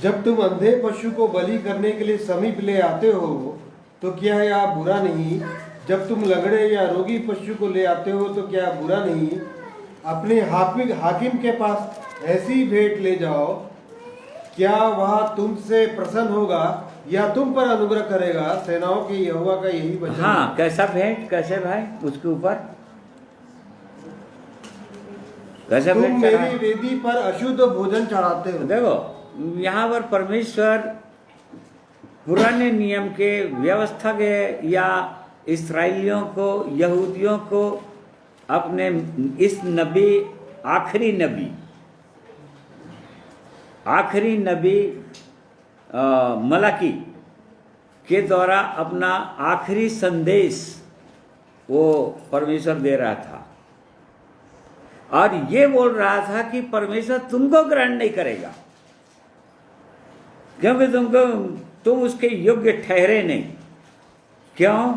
जब तुम अंधे पशु को बलि करने के लिए समीप ले आते हो, तो क्या यह बुरा नहीं? जब तुम लंगड़े या रोगी पशु को ले आते हो, तो क्या बुरा नहीं? अपने हाकिम के पास ऐसी भेंट ले जाओ, क्या वह तुमसे प्रसन्न होगा या तुम पर अनुग्रह करेगा? सेनाओं के यहोवा का यही वचन। हाँ, कैसा भेंट, कैसे भाई? उसके ऊपर कैसा तुम भेंट मेरी वेदी पर अशुद्ध भोजन चढ़ाते हो। देखो, यहाँ पर परमेश्वर पुराने नियम के व्यवस्था के या इस्राएलियों को, यहूदियों को अपने इस नबी, आखिरी नबी मलाकी के द्वारा अपना आखिरी संदेश वो परमेश्वर दे रहा था और ये बोल रहा था कि परमेश्वर तुमको ग्रहण नहीं करेगा क्योंकि तुम उसके योग्य ठहरे नहीं। क्यों?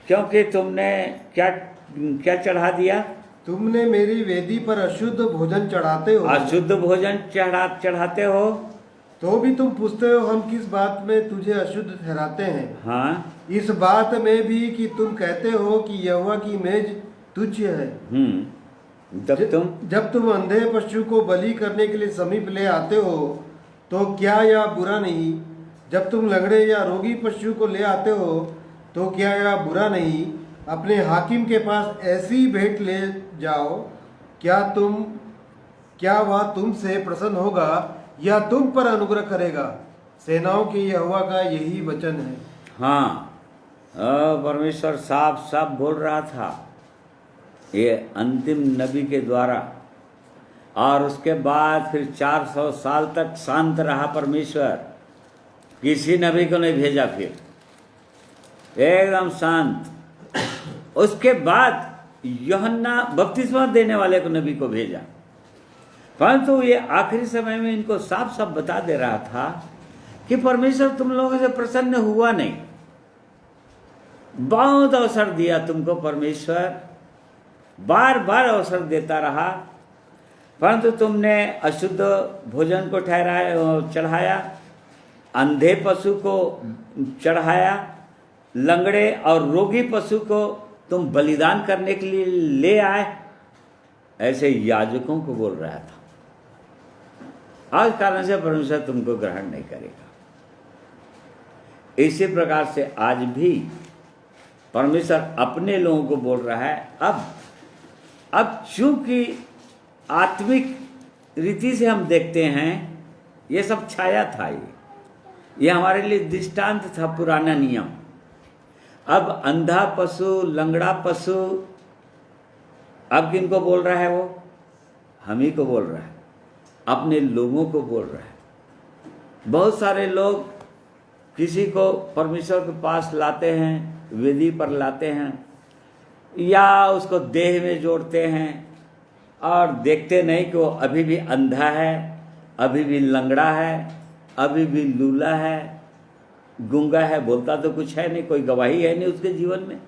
क्योंकि तुमने क्या चढ़ा दिया? तुमने मेरी वेदी पर अशुद्ध भोजन चढ़ाते हो। अशुद्ध भोजन चढ़ाते हो तो भी तुम पूछते हो हम किस बात में तुझे अशुद्ध ठहराते हैं। हाँ, इस बात में भी कि तुम कहते हो कि यहोवा की मेज तुच्छ है। जब तुम अंधे पशु को बलि करने के लिए समीप ले आते हो तो क्या यह बुरा नहीं? जब तुम लंगड़े या रोगी पशु को ले आते हो तो क्या यह बुरा नहीं? अपने हाकिम के पास ऐसी भेंट ले जाओ, क्या वह तुमसे प्रसन्न होगा या तुम पर अनुग्रह करेगा? सेनाओं के यहोवा का यही वचन है। हाँ, परमेश्वर साफ साफ बोल रहा था ये अंतिम नबी के द्वारा, और उसके बाद फिर 400 साल तक शांत रहा परमेश्वर, किसी नबी को नहीं भेजा, फिर एकदम शांत। उसके बाद यूहन्ना बपतिस्मा देने वाले को नबी को भेजा, परंतु ये आखिरी समय में इनको साफ साफ बता दे रहा था कि परमेश्वर तुम लोगों से प्रसन्न हुआ नहीं। बहुत अवसर दिया तुमको परमेश्वर, बार बार अवसर देता रहा, परंतु तुमने अशुद्ध भोजन को चढ़ाया, अंधे पशु को चढ़ाया, लंगड़े और रोगी पशु को तुम बलिदान करने के लिए ले आए। ऐसे याजकों को बोल रहा था। आज कारण से परमेश्वर तुमको ग्रहण नहीं करेगा। इसी प्रकार से आज भी परमेश्वर अपने लोगों को बोल रहा है। अब चूंकि आत्मिक रीति से हम देखते हैं, ये सब छाया था, ये हमारे लिए दृष्टांत था, पुराना नियम। अब अंधा पशु, लंगड़ा पशु, अब किनको बोल रहा है? वो हम ही को बोल रहा है, अपने लोगों को बोल रहा है। बहुत सारे लोग किसी को परमेश्वर के पास लाते हैं, वेदी पर लाते हैं, या उसको देह में जोड़ते हैं और देखते नहीं कि वो अभी भी अंधा है, अभी भी लंगड़ा है, अभी भी लूला है, गूंगा है, बोलता तो कुछ है नहीं, कोई गवाही है नहीं उसके जीवन में,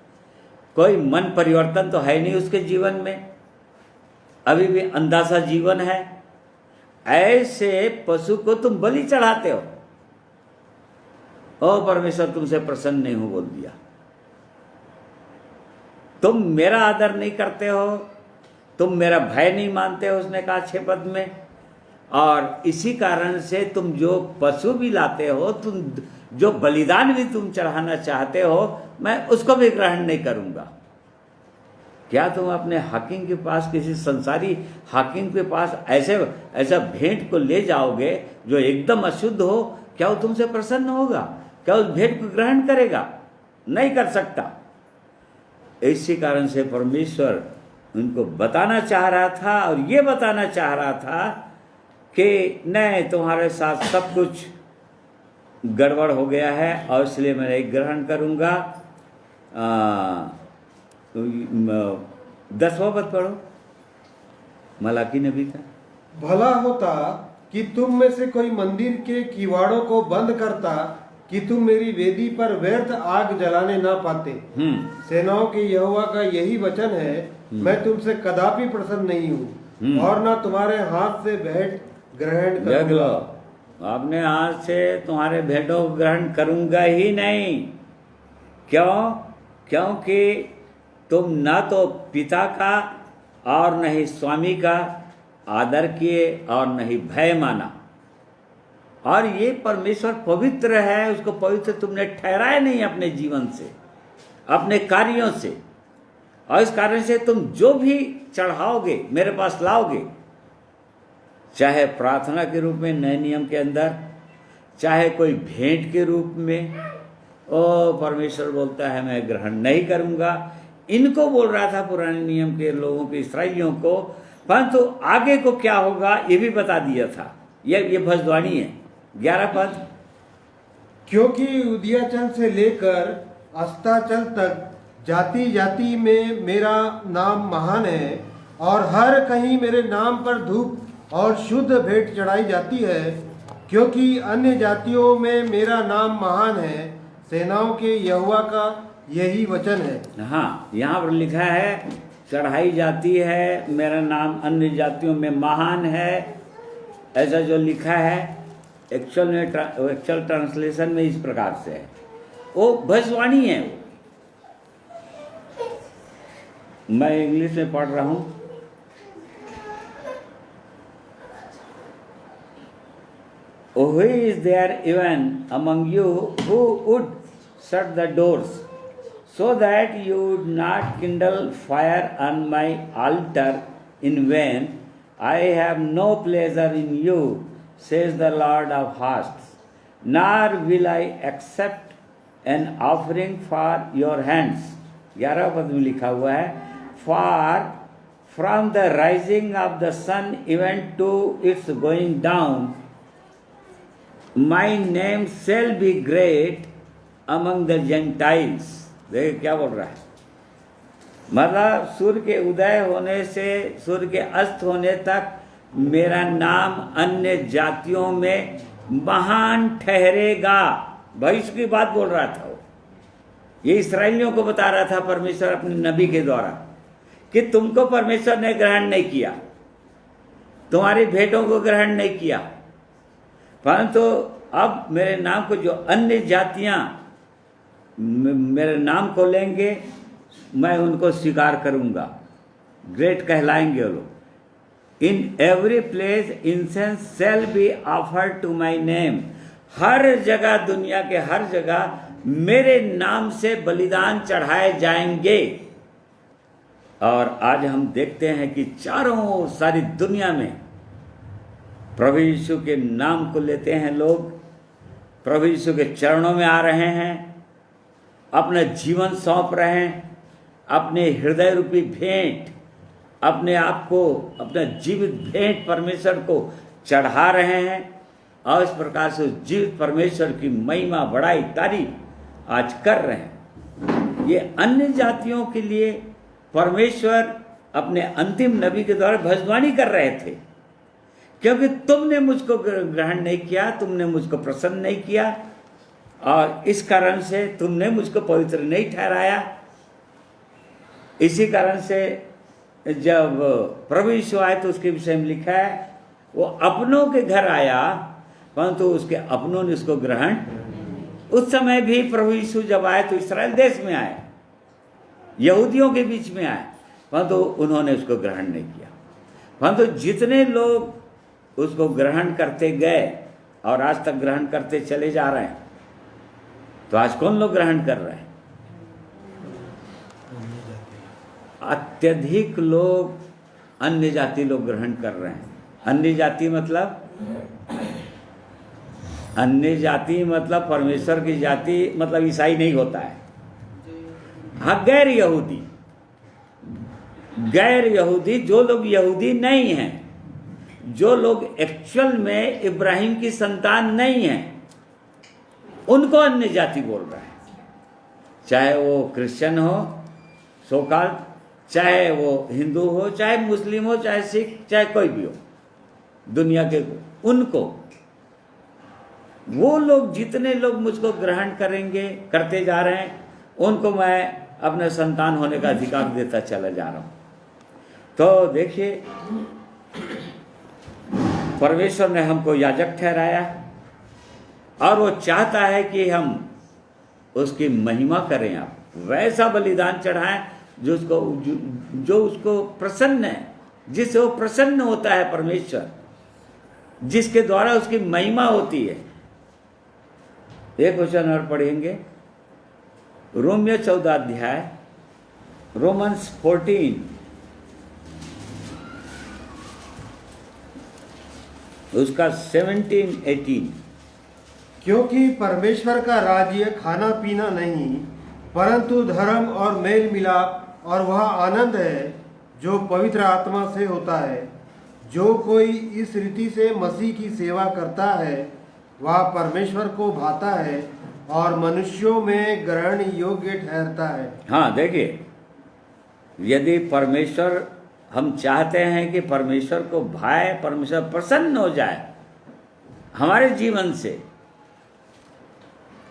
कोई मन परिवर्तन तो है नहीं उसके जीवन में, अभी भी अंधा सा जीवन है। ऐसे पशु को तुम बलि चढ़ाते हो, ओ परमेश्वर तुमसे प्रसन्न नहीं हूं, बोल दिया। तुम मेरा आदर नहीं करते हो, तुम मेरा भय नहीं मानते हो, उसने कहा 6 पद में। और इसी कारण से तुम जो पशु भी लाते हो, तुम जो बलिदान भी तुम चढ़ाना चाहते हो, मैं उसको भी ग्रहण नहीं करूंगा। क्या तुम अपने हाकिम के पास, किसी संसारी हाकिम के पास ऐसा भेंट को ले जाओगे जो एकदम अशुद्ध हो? क्या वो तुमसे प्रसन्न होगा? क्या उस भेंट को ग्रहण करेगा? नहीं कर सकता। इसी कारण से परमेश्वर उनको बताना चाह रहा था, और ये बताना चाह रहा था कि नहीं, तुम्हारे साथ सब कुछ गड़बड़ हो गया है और इसलिए मैं नहीं ग्रहण करूंगा। 10वां पद पढ़ो मलाकी नबी का। भला होता कि तुम में से कोई मंदिर के किवाड़ों को बंद करता कि तुम मेरी वेदी पर व्यर्थ आग जलाने ना पाते। सेनाओं के यहोवा का यही वचन है, मैं तुमसे कदापि प्रसन्न नहीं हूँ और ना तुम्हारे हाथ से भेंट ग्रहण करूंगा। अपने हाथ से तुम्हारे भेंटों को ग्रहण करूंगा ही नहीं। क्यों? क्योंकि तुम न तो पिता का और न ही स्वामी का आदर किए और न ही भय माना। और ये परमेश्वर पवित्र है, उसको पवित्र तुमने ठहराया नहीं अपने जीवन से, अपने कार्यों से। और इस कारण से तुम जो भी चढ़ाओगे, मेरे पास लाओगे, चाहे प्रार्थना के रूप में नए नियम के अंदर, चाहे कोई भेंट के रूप में, ओ परमेश्वर बोलता है मैं ग्रहण नहीं करूंगा। इनको बोल रहा था पुराने नियम के लोगों के, इस्राएलियों को, परंतु आगे को क्या होगा ये भी बता दिया था। ये भविष्यवाणी है। 11 पद, क्योंकि उदयाचल से लेकर अस्ताचल तक जाति जाति में मेरा नाम महान है, और हर कहीं मेरे नाम पर धूप और शुद्ध भेंट चढ़ाई जाती है, क्योंकि अन्य जातियों में मेरा नाम महान है। सेनाओं के यहोवा का यही वचन है। हाँ, यहाँ पर लिखा है चढ़ाई जाती है, मेरा नाम अन्य जातियों में महान है, ऐसा जो लिखा है एक्चुअल ट्रांसलेशन में इस प्रकार से है। वो भविष्यवाणी है। मैं इंग्लिश में पढ़ रहा हूँ। Who is there even among you who would shut the doors, so that you would not kindle fire on my altar in vain? I have no pleasure in you, says the Lord of hosts, nor will I accept an offering for your hands. 11 पद में लिखा हुआ है, For from the rising of the sun even to its going down, my name shall be great among the Gentiles. देखिए क्या बोल रहा है, मतलब सूर्य के उदय होने से सूर्य के अस्त होने तक मेरा नाम अन्य जातियों में महान ठहरेगा। भविष्य की बात बोल रहा था वो। ये इस्राएलियों को बता रहा था परमेश्वर अपने नबी के द्वारा कि तुमको परमेश्वर ने ग्रहण नहीं किया, तुम्हारी भेंटों को ग्रहण नहीं किया, परंतु अब मेरे नाम को जो अन्य जातियां मेरे नाम को लेंगे मैं उनको स्वीकार करूंगा, ग्रेट कहलाएंगे वो लोग। In every place incense shall be offered to my name. हर जगह, दुनिया के हर जगह मेरे नाम से बलिदान चढ़ाए जाएंगे। और आज हम देखते हैं कि चारों सारी दुनिया में प्रभु यीशु के नाम को लेते हैं लोग, प्रभु यीशु के चरणों में आ रहे हैं, अपना जीवन सौंप रहे हैं, अपने हृदय रूपी भेंट, अपने आप को, अपना जीवित भेंट परमेश्वर को चढ़ा रहे हैं। और इस प्रकार से जीवित परमेश्वर की महिमा, बड़ाई, तारीफ आज कर रहे हैं। ये अन्य जातियों के लिए परमेश्वर अपने अंतिम नबी के द्वारा भविष्यवाणी कर रहे थे, क्योंकि तुमने मुझको ग्रहण नहीं किया, तुमने मुझको प्रसन्न नहीं किया, और इस कारण से तुमने मुझको पवित्र नहीं ठहराया। इसी कारण से जब प्रभु यीशु आए तो उसके विषय में लिखा है वो अपनों के घर आया परंतु उसके अपनों ने उसको ग्रहण। उस समय भी प्रभु यीशु जब आए तो इस्राएल देश में आए, यहूदियों के बीच में आए, परंतु उन्होंने उसको ग्रहण नहीं किया। परंतु जितने लोग उसको ग्रहण करते गए और आज तक ग्रहण करते चले जा रहे हैं, तो आज कौन लोग ग्रहण कर रहे हैं? अत्यधिक लोग अन्य जाति लोग ग्रहण कर रहे हैं। अन्य जाति मतलब परमेश्वर की जाति मतलब ईसाई नहीं होता है। हाँ, गैर यहूदी जो लोग यहूदी नहीं हैं, जो लोग एक्चुअल में इब्राहिम की संतान नहीं हैं, उनको अन्य जाति बोल रहा है। चाहे वो क्रिश्चियन हो सोकाल, चाहे वो हिंदू हो, चाहे मुस्लिम हो, चाहे सिख, चाहे कोई भी हो दुनिया के, उनको, वो लोग जितने लोग मुझको ग्रहण करेंगे, करते जा रहे हैं, उनको मैं अपने संतान होने का अधिकार देता चला जा रहा हूं। तो देखिए, परमेश्वर ने हमको याजक ठहराया और वो चाहता है कि हम उसकी महिमा करें, आप वैसा बलिदान चढ़ाएं जो उसको प्रसन्न है, जिससे वो प्रसन्न होता है परमेश्वर, जिसके द्वारा उसकी महिमा होती है। एक वचन और पढ़ेंगे, रोमियो 14 अध्याय, रोमन्स 14 उसका 17-18। क्योंकि परमेश्वर का राज्य खाना पीना नहीं, परंतु धर्म और मेल मिलाप और वह आनंद है जो पवित्र आत्मा से होता है। जो कोई इस रीति से मसीह की सेवा करता है वह परमेश्वर को भाता है और मनुष्यों में ग्रहण योग्य ठहरता है। हाँ, देखिए, यदि परमेश्वर, हम चाहते हैं कि परमेश्वर को भाए, परमेश्वर प्रसन्न हो जाए हमारे जीवन से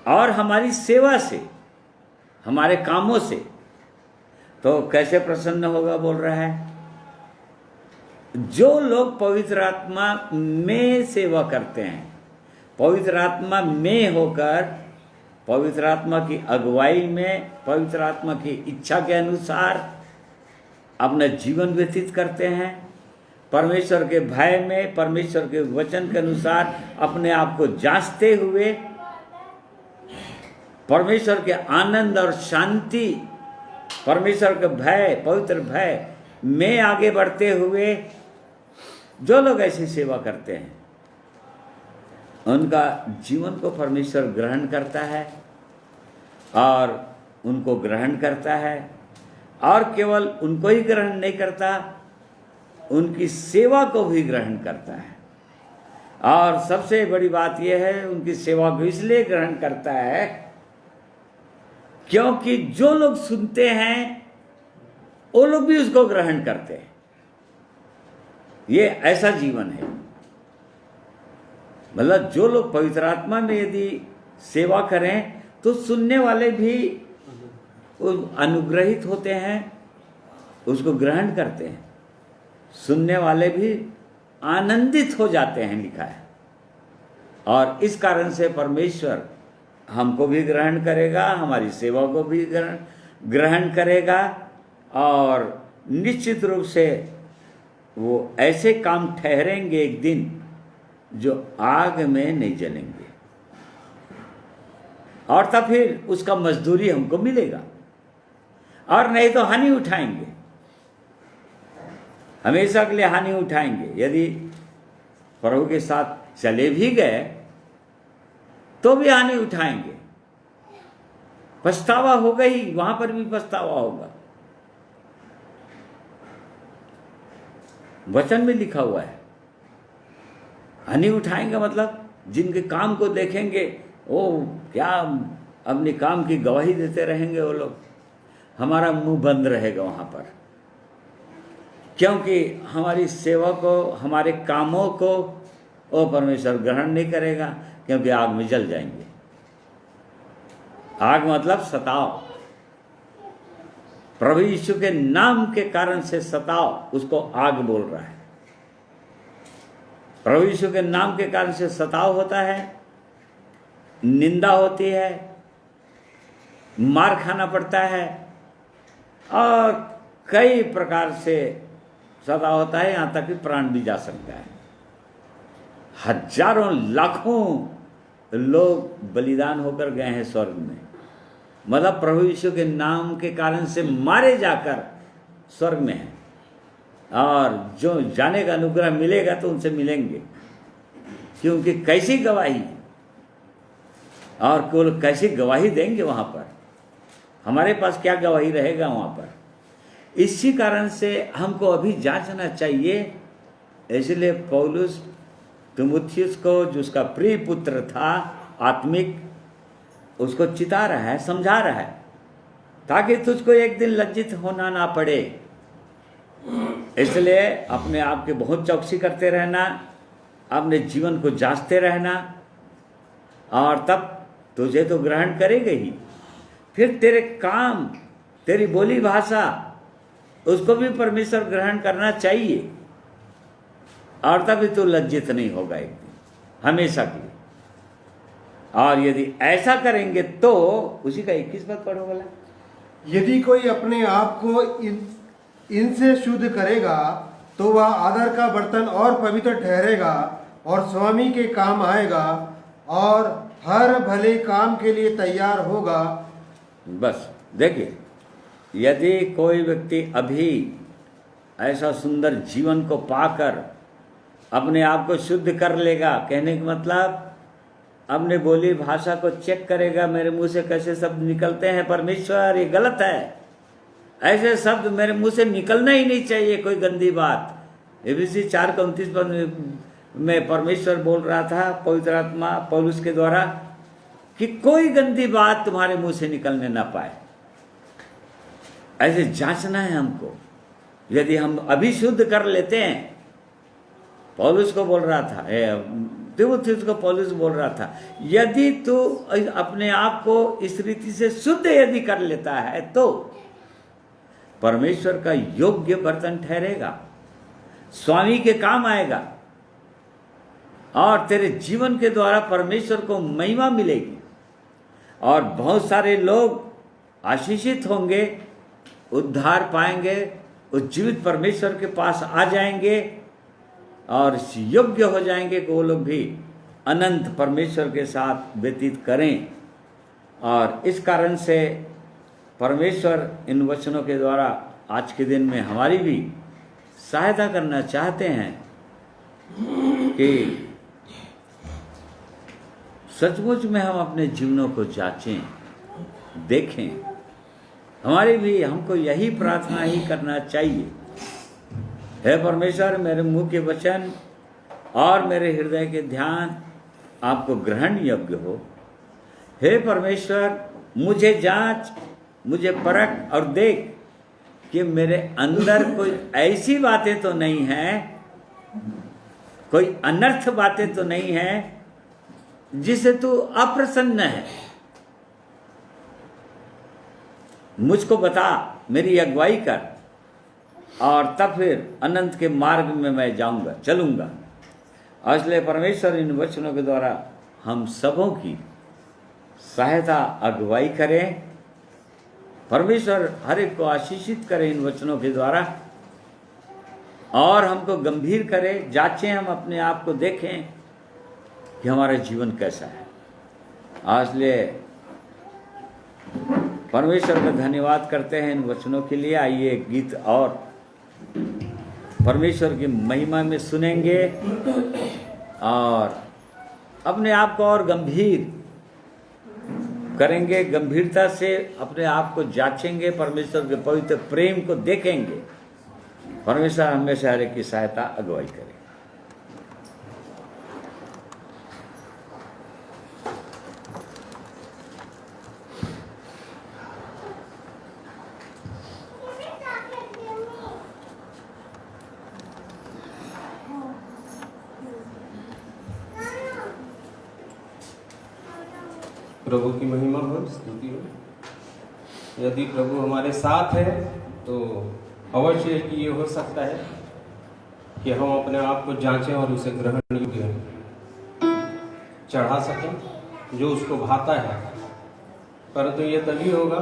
और हमारी सेवा से, हमारे कामों से, तो कैसे प्रसन्न होगा बोल रहा है? जो लोग पवित्र आत्मा में सेवा करते हैं, पवित्र आत्मा में होकर, पवित्र आत्मा की अगुवाई में, पवित्र आत्मा की इच्छा के अनुसार अपना जीवन व्यतीत करते हैं, परमेश्वर के भय में, परमेश्वर के वचन के अनुसार अपने आप को जांचते हुए, परमेश्वर के आनंद और शांति, परमेश्वर के भय, पवित्र भय में आगे बढ़ते हुए जो लोग ऐसी सेवा करते हैं उनका जीवन को परमेश्वर ग्रहण करता है और उनको ग्रहण करता है, और केवल उनको ही ग्रहण नहीं करता, उनकी सेवा को भी ग्रहण करता है। और सबसे बड़ी बात यह है, उनकी सेवा को इसलिए ग्रहण करता है क्योंकि जो लोग सुनते हैं वो लोग भी उसको ग्रहण करते हैं। ये ऐसा जीवन है, मतलब जो लोग पवित्र आत्मा में यदि सेवा करें तो सुनने वाले भी अनुग्रहित होते हैं, उसको ग्रहण करते हैं, सुनने वाले भी आनंदित हो जाते हैं, लिखा है। और इस कारण से परमेश्वर हमको भी ग्रहण करेगा, हमारी सेवा को भी ग्रहण करेगा, और निश्चित रूप से वो ऐसे काम ठहरेंगे एक दिन जो आग में नहीं जलेंगे, और तब फिर उसका मजदूरी हमको मिलेगा, और नहीं तो हानि उठाएंगे, हमेशा के लिए हानि उठाएंगे। यदि प्रभु के साथ चले भी गए तो भी हानि उठाएंगे, पछतावा होगा ही, वहां पर भी पछतावा होगा। वचन में लिखा हुआ है, हानि उठाएंगे मतलब जिनके काम को देखेंगे वो क्या अपने काम की गवाही देते रहेंगे, वो लोग, हमारा मुंह बंद रहेगा वहां पर, क्योंकि हमारी सेवा को, हमारे कामों को वो परमेश्वर ग्रहण नहीं करेगा, क्योंकि आग में जल जाएंगे। आग मतलब सताओ, प्रभु यीशु के नाम के कारण से सताओ, उसको आग बोल रहा है। प्रभु यीशु के नाम के कारण से सताव होता है, निंदा होती है, मार खाना पड़ता है, और कई प्रकार से सताव होता है, यहाँ तक कि प्राण भी जा सकता है। हजारों लाखों लोग बलिदान होकर गए हैं स्वर्ग में, मतलब प्रभु यीशु के नाम के कारण से मारे जाकर स्वर्ग में हैं, और जो जाने का अनुग्रह मिलेगा तो उनसे मिलेंगे, क्योंकि कैसी गवाही, और केवल कैसी गवाही देंगे वहाँ पर, हमारे पास क्या गवाही रहेगा वहाँ पर। इसी कारण से हमको अभी जांचना चाहिए। इसलिए पौलुस तीमुथियुस को, जो उसका प्रिय पुत्र था आत्मिक, उसको चिता रहा है, समझा रहा है, ताकि तुझको एक दिन लज्जित होना ना पड़े। इसलिए अपने आप की बहुत चौकसी करते रहना, अपने जीवन को जांचते रहना, और तब तुझे तो ग्रहण करेगा ही। फिर तेरे काम, तेरी बोली भाषा, उसको भी परमेश्वर ग्रहण करना चाहिए, और तभी तो लज्जित नहीं होगा एक दिन, हमेशा के लिए। और यदि ऐसा करेंगे तो उसी का 21 पद पढ़ो वाला, यदि कोई अपने आप को इनसे शुद्ध करेगा तो वह आदर का बर्तन और पवित्र ठहरेगा और स्वामी के काम आएगा और हर भले काम के लिए तैयार होगा। बस देखिए, यदि कोई व्यक्ति अभी ऐसा सुंदर जीवन को पाकर अपने आप को शुद्ध कर लेगा, कहने का मतलब अपने बोली भाषा को चेक करेगा, मेरे मुंह से कैसे शब्द निकलते हैं परमेश्वर, ये गलत है, ऐसे शब्द मेरे मुंह से निकलना ही नहीं चाहिए, कोई गंदी बात। एबीसी 4:29 में परमेश्वर बोल रहा था, पवित्र आत्मा पौलुस के द्वारा, कि कोई गंदी बात तुम्हारे मुंह से निकलने ना पाए। ऐसे जांचना है हमको। यदि हम अभी शुद्ध कर लेते हैं, पौलुस को बोल रहा था, तीमुथियुस को पौलुस बोल रहा था, यदि तू अपने आप को इस रीति से शुद्ध यदि कर लेता है तो परमेश्वर का योग्य बर्तन ठहरेगा, स्वामी के काम आएगा और तेरे जीवन के द्वारा परमेश्वर को महिमा मिलेगी और बहुत सारे लोग आशीषित होंगे, उद्धार पाएंगे, उस जीवित परमेश्वर के पास आ जाएंगे और योग्य हो जाएंगे कि वो लोग भी अनंत परमेश्वर के साथ व्यतीत करें। और इस कारण से परमेश्वर इन वचनों के द्वारा आज के दिन में हमारी भी सहायता करना चाहते हैं कि सचमुच में हम अपने जीवनों को जांचें, देखें। हमारी भी हमको यही प्रार्थना ही करना चाहिए, हे परमेश्वर, मेरे मुंह के वचन और मेरे हृदय के ध्यान आपको ग्रहण योग्य हो। हे परमेश्वर, मुझे जांच, मुझे परख और देख कि मेरे अंदर कोई ऐसी बातें तो नहीं हैं, कोई अनर्थ बातें तो नहीं हैं जिससे तू अप्रसन्न है। मुझको बता, मेरी अगुवाई कर और तब फिर अनंत के मार्ग में मैं जाऊंगा, चलूंगा। इसलिए परमेश्वर इन वचनों के द्वारा हम सबों की सहायता अगुवाई करें। परमेश्वर हर एक को आशीषित करे इन वचनों के द्वारा और हमको गंभीर करे, जांचें, हम अपने आप को देखें कि हमारा जीवन कैसा है। इसलिए परमेश्वर का धन्यवाद करते हैं इन वचनों के लिए। आइए एक गीत और परमेश्वर की महिमा में सुनेंगे और अपने आप को और गंभीर करेंगे, गंभीरता से अपने आप को जांचेंगे, परमेश्वर के पवित्र प्रेम को देखेंगे। परमेश्वर हमेशा हर एक की सहायता अगुवाई करे। प्रभु की महिमा हो, स्तुति हो। यदि प्रभु हमारे साथ है तो अवश्य कि ये हो सकता है कि हम अपने आप को जांचें और उसे ग्रहण योग्य चढ़ा सकें जो उसको भाता है। परंतु ये तभी होगा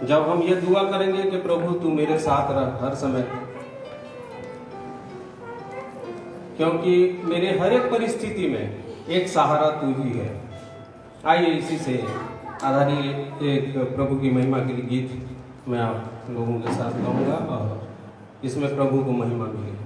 जब हम ये दुआ करेंगे कि प्रभु तू मेरे साथ रह हर समय, क्योंकि मेरे हर एक परिस्थिति में एक सहारा तू ही है। आइए इसी से आधारित एक प्रभु की महिमा के लिए गीत मैं आप लोगों के साथ गाऊंगा और इसमें प्रभु को महिमा मिलेगी।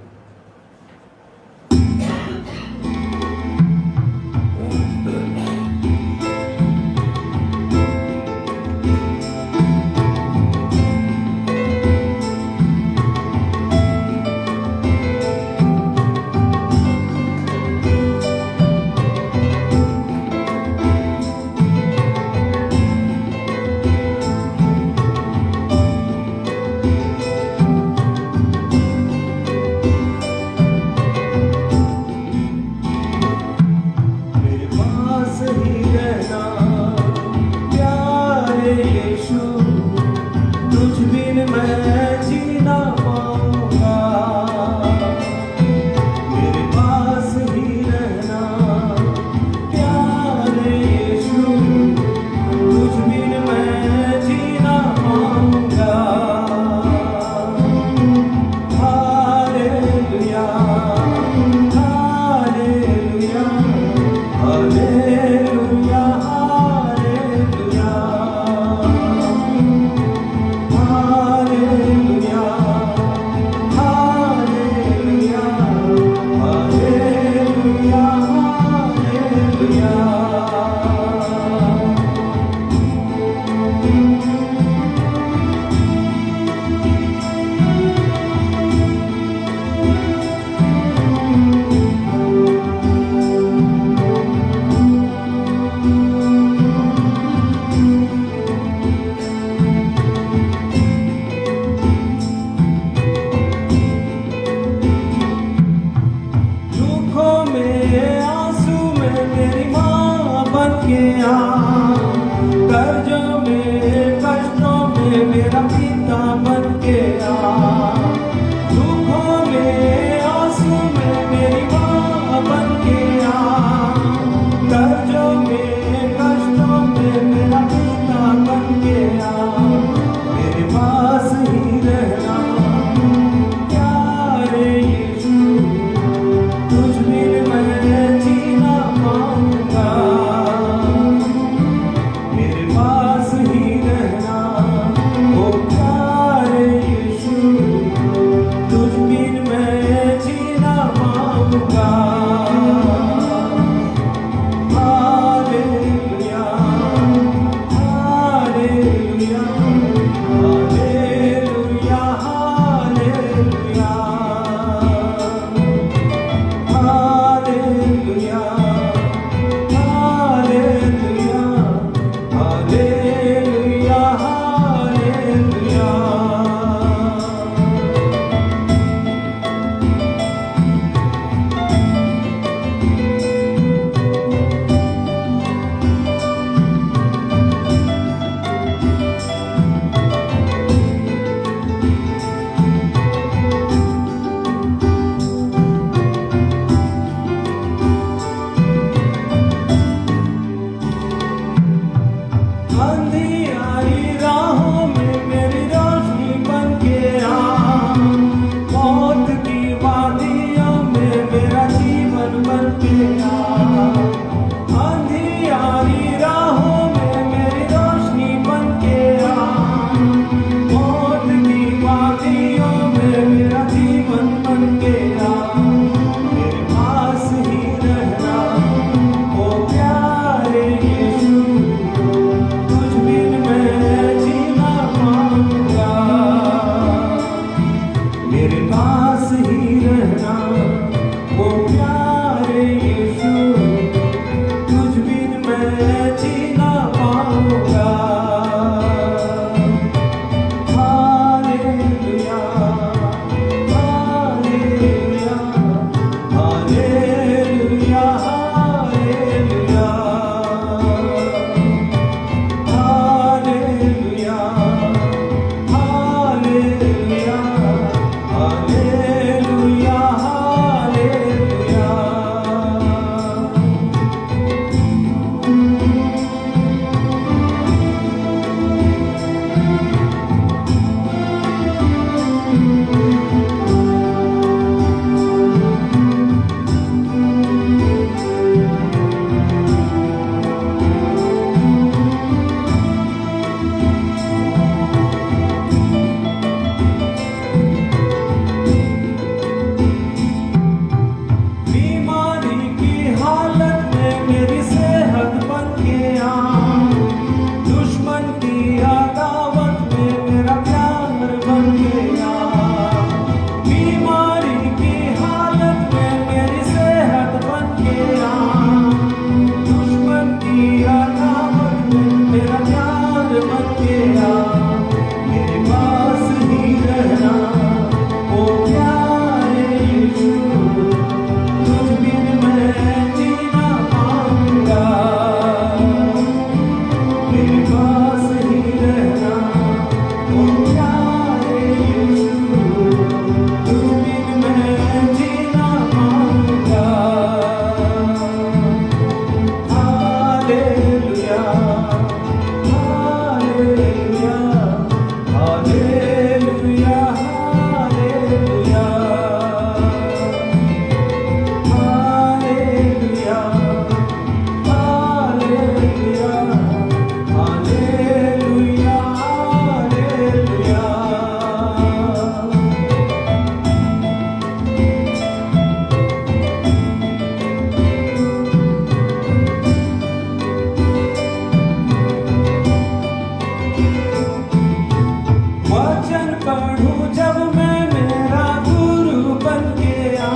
पढ़ूं जब मैं मेरा गुरु बन गया,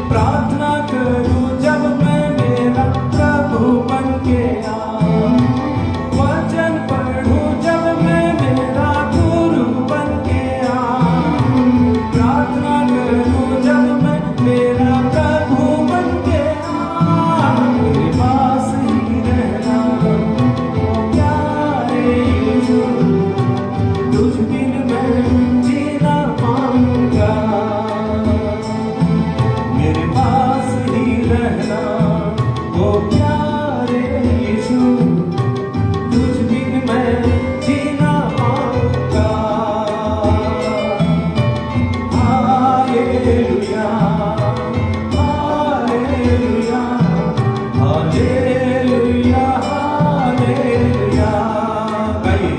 प्रार्थना करूं जब मैं मेरा प्रभु बन गया, वचन पढ़ूं जब मैं मेरा गुरु बन गया, प्रार्थना करूं जब मैं मेरा प्रभु बन गया, मेरे पास ही रहना ओ प्यारे यीशु, तुझ बिन मैं जीना पाऊंगा, मेरे पास ही रहना ओ प्यारे यीशु, तुझ बिन मैं जीना पाऊंगा। हालेलुया, हालेलुया, हालेलुया, हालेलुया, गाइए।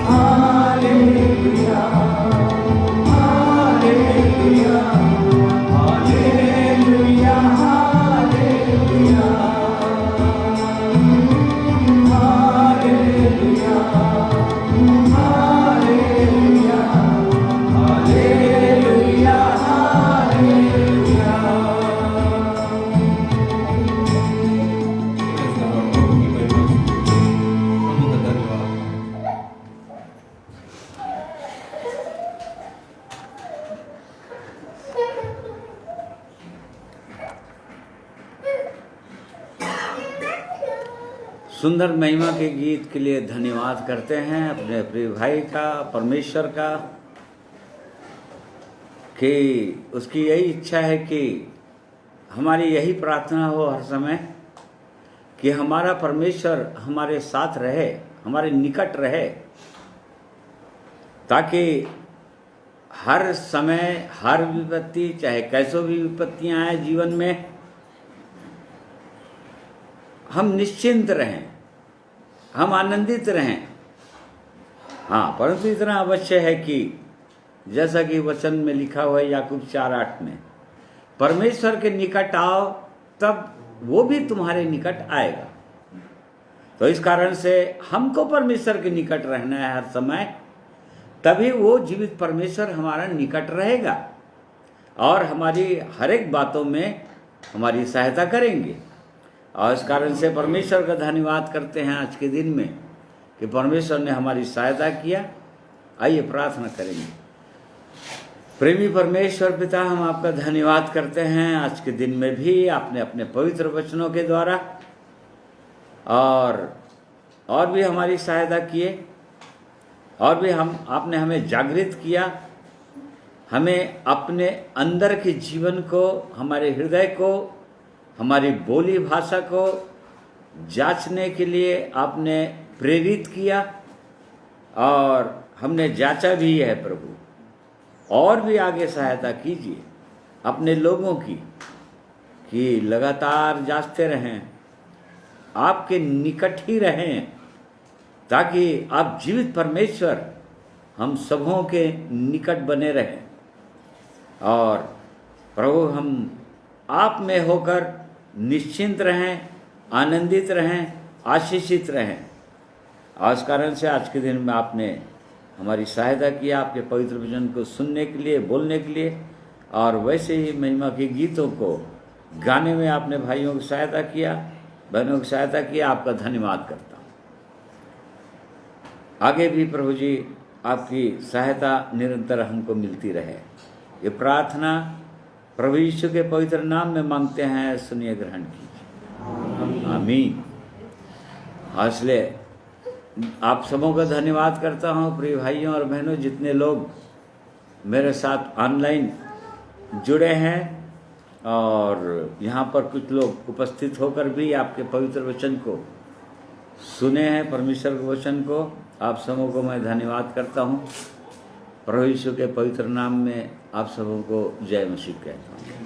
Hallelujah, hallelujah, hallelujah, hallelujah, hallelujah, hallelujah, hallelujah, hallelujah. प्रभु की महिमा, प्रभु का धन्यवाद। सुंदर महिमा के गीत के लिए धन्यवाद करते हैं अपने प्रिय भाई का, परमेश्वर का, कि उसकी यही इच्छा है कि हमारी यही प्रार्थना हो हर समय कि हमारा परमेश्वर हमारे साथ रहे, हमारे निकट रहे, ताकि हर समय हर विपत्ति, चाहे कैसो भी विपत्तियां आए जीवन में, हम निश्चिंत रहें, हम आनंदित रहें। हाँ, परंतु इतना अवश्य है कि जैसा कि वचन में लिखा हुआ है याकूब 4:8 में, परमेश्वर के निकट आओ तब वो भी तुम्हारे निकट आएगा। तो इस कारण से हमको परमेश्वर के निकट रहना है हर समय, तभी वो जीवित परमेश्वर हमारा निकट रहेगा और हमारी हर एक बातों में हमारी सहायता करेंगे। और इस कारण से परमेश्वर का धन्यवाद करते हैं आज के दिन में कि परमेश्वर ने हमारी सहायता किया। आइए प्रार्थना करेंगे। प्रेमी परमेश्वर पिता, हम आपका धन्यवाद करते हैं आज के दिन में भी आपने अपने पवित्र वचनों के द्वारा और भी हमारी सहायता किए, और भी आपने हमें जागृत किया, हमें अपने अंदर के जीवन को, हमारे हृदय को, हमारी बोली भाषा को जांचने के लिए आपने प्रेरित किया और हमने जांचा भी है प्रभु। और भी आगे सहायता कीजिए अपने लोगों की कि लगातार जांचते रहें, आपके निकट ही रहें, ताकि आप जीवित परमेश्वर हम सबों के निकट बने रहें। और प्रभु हम आप में होकर निश्चिंत रहें, आनंदित रहें, आशीषित रहें। और इस कारण से आज के दिन में आपने हमारी सहायता किया आपके पवित्र वचन को सुनने के लिए, बोलने के लिए, और वैसे ही महिमा के गीतों को गाने में आपने भाइयों की सहायता किया, बहनों की सहायता किया। आपका धन्यवाद करता हूँ। आगे भी प्रभु जी आपकी सहायता निरंतर हमको मिलती रहे। ये प्रार्थना प्रभु यीशु के पवित्र नाम में मांगते हैं, सुनिए, ग्रहण कीजिए। आमीन। हौसले आप सबों का धन्यवाद करता हूँ, प्रिय भाइयों और बहनों, जितने लोग मेरे साथ ऑनलाइन जुड़े हैं और यहाँ पर कुछ लोग उपस्थित होकर भी आपके पवित्र वचन को सुने हैं, परमेश्वर के वचन को। आप सबों को मैं धन्यवाद करता हूँ। प्रभु यीशु के पवित्र नाम में आप सबों को जय मसीह कहता हूँ।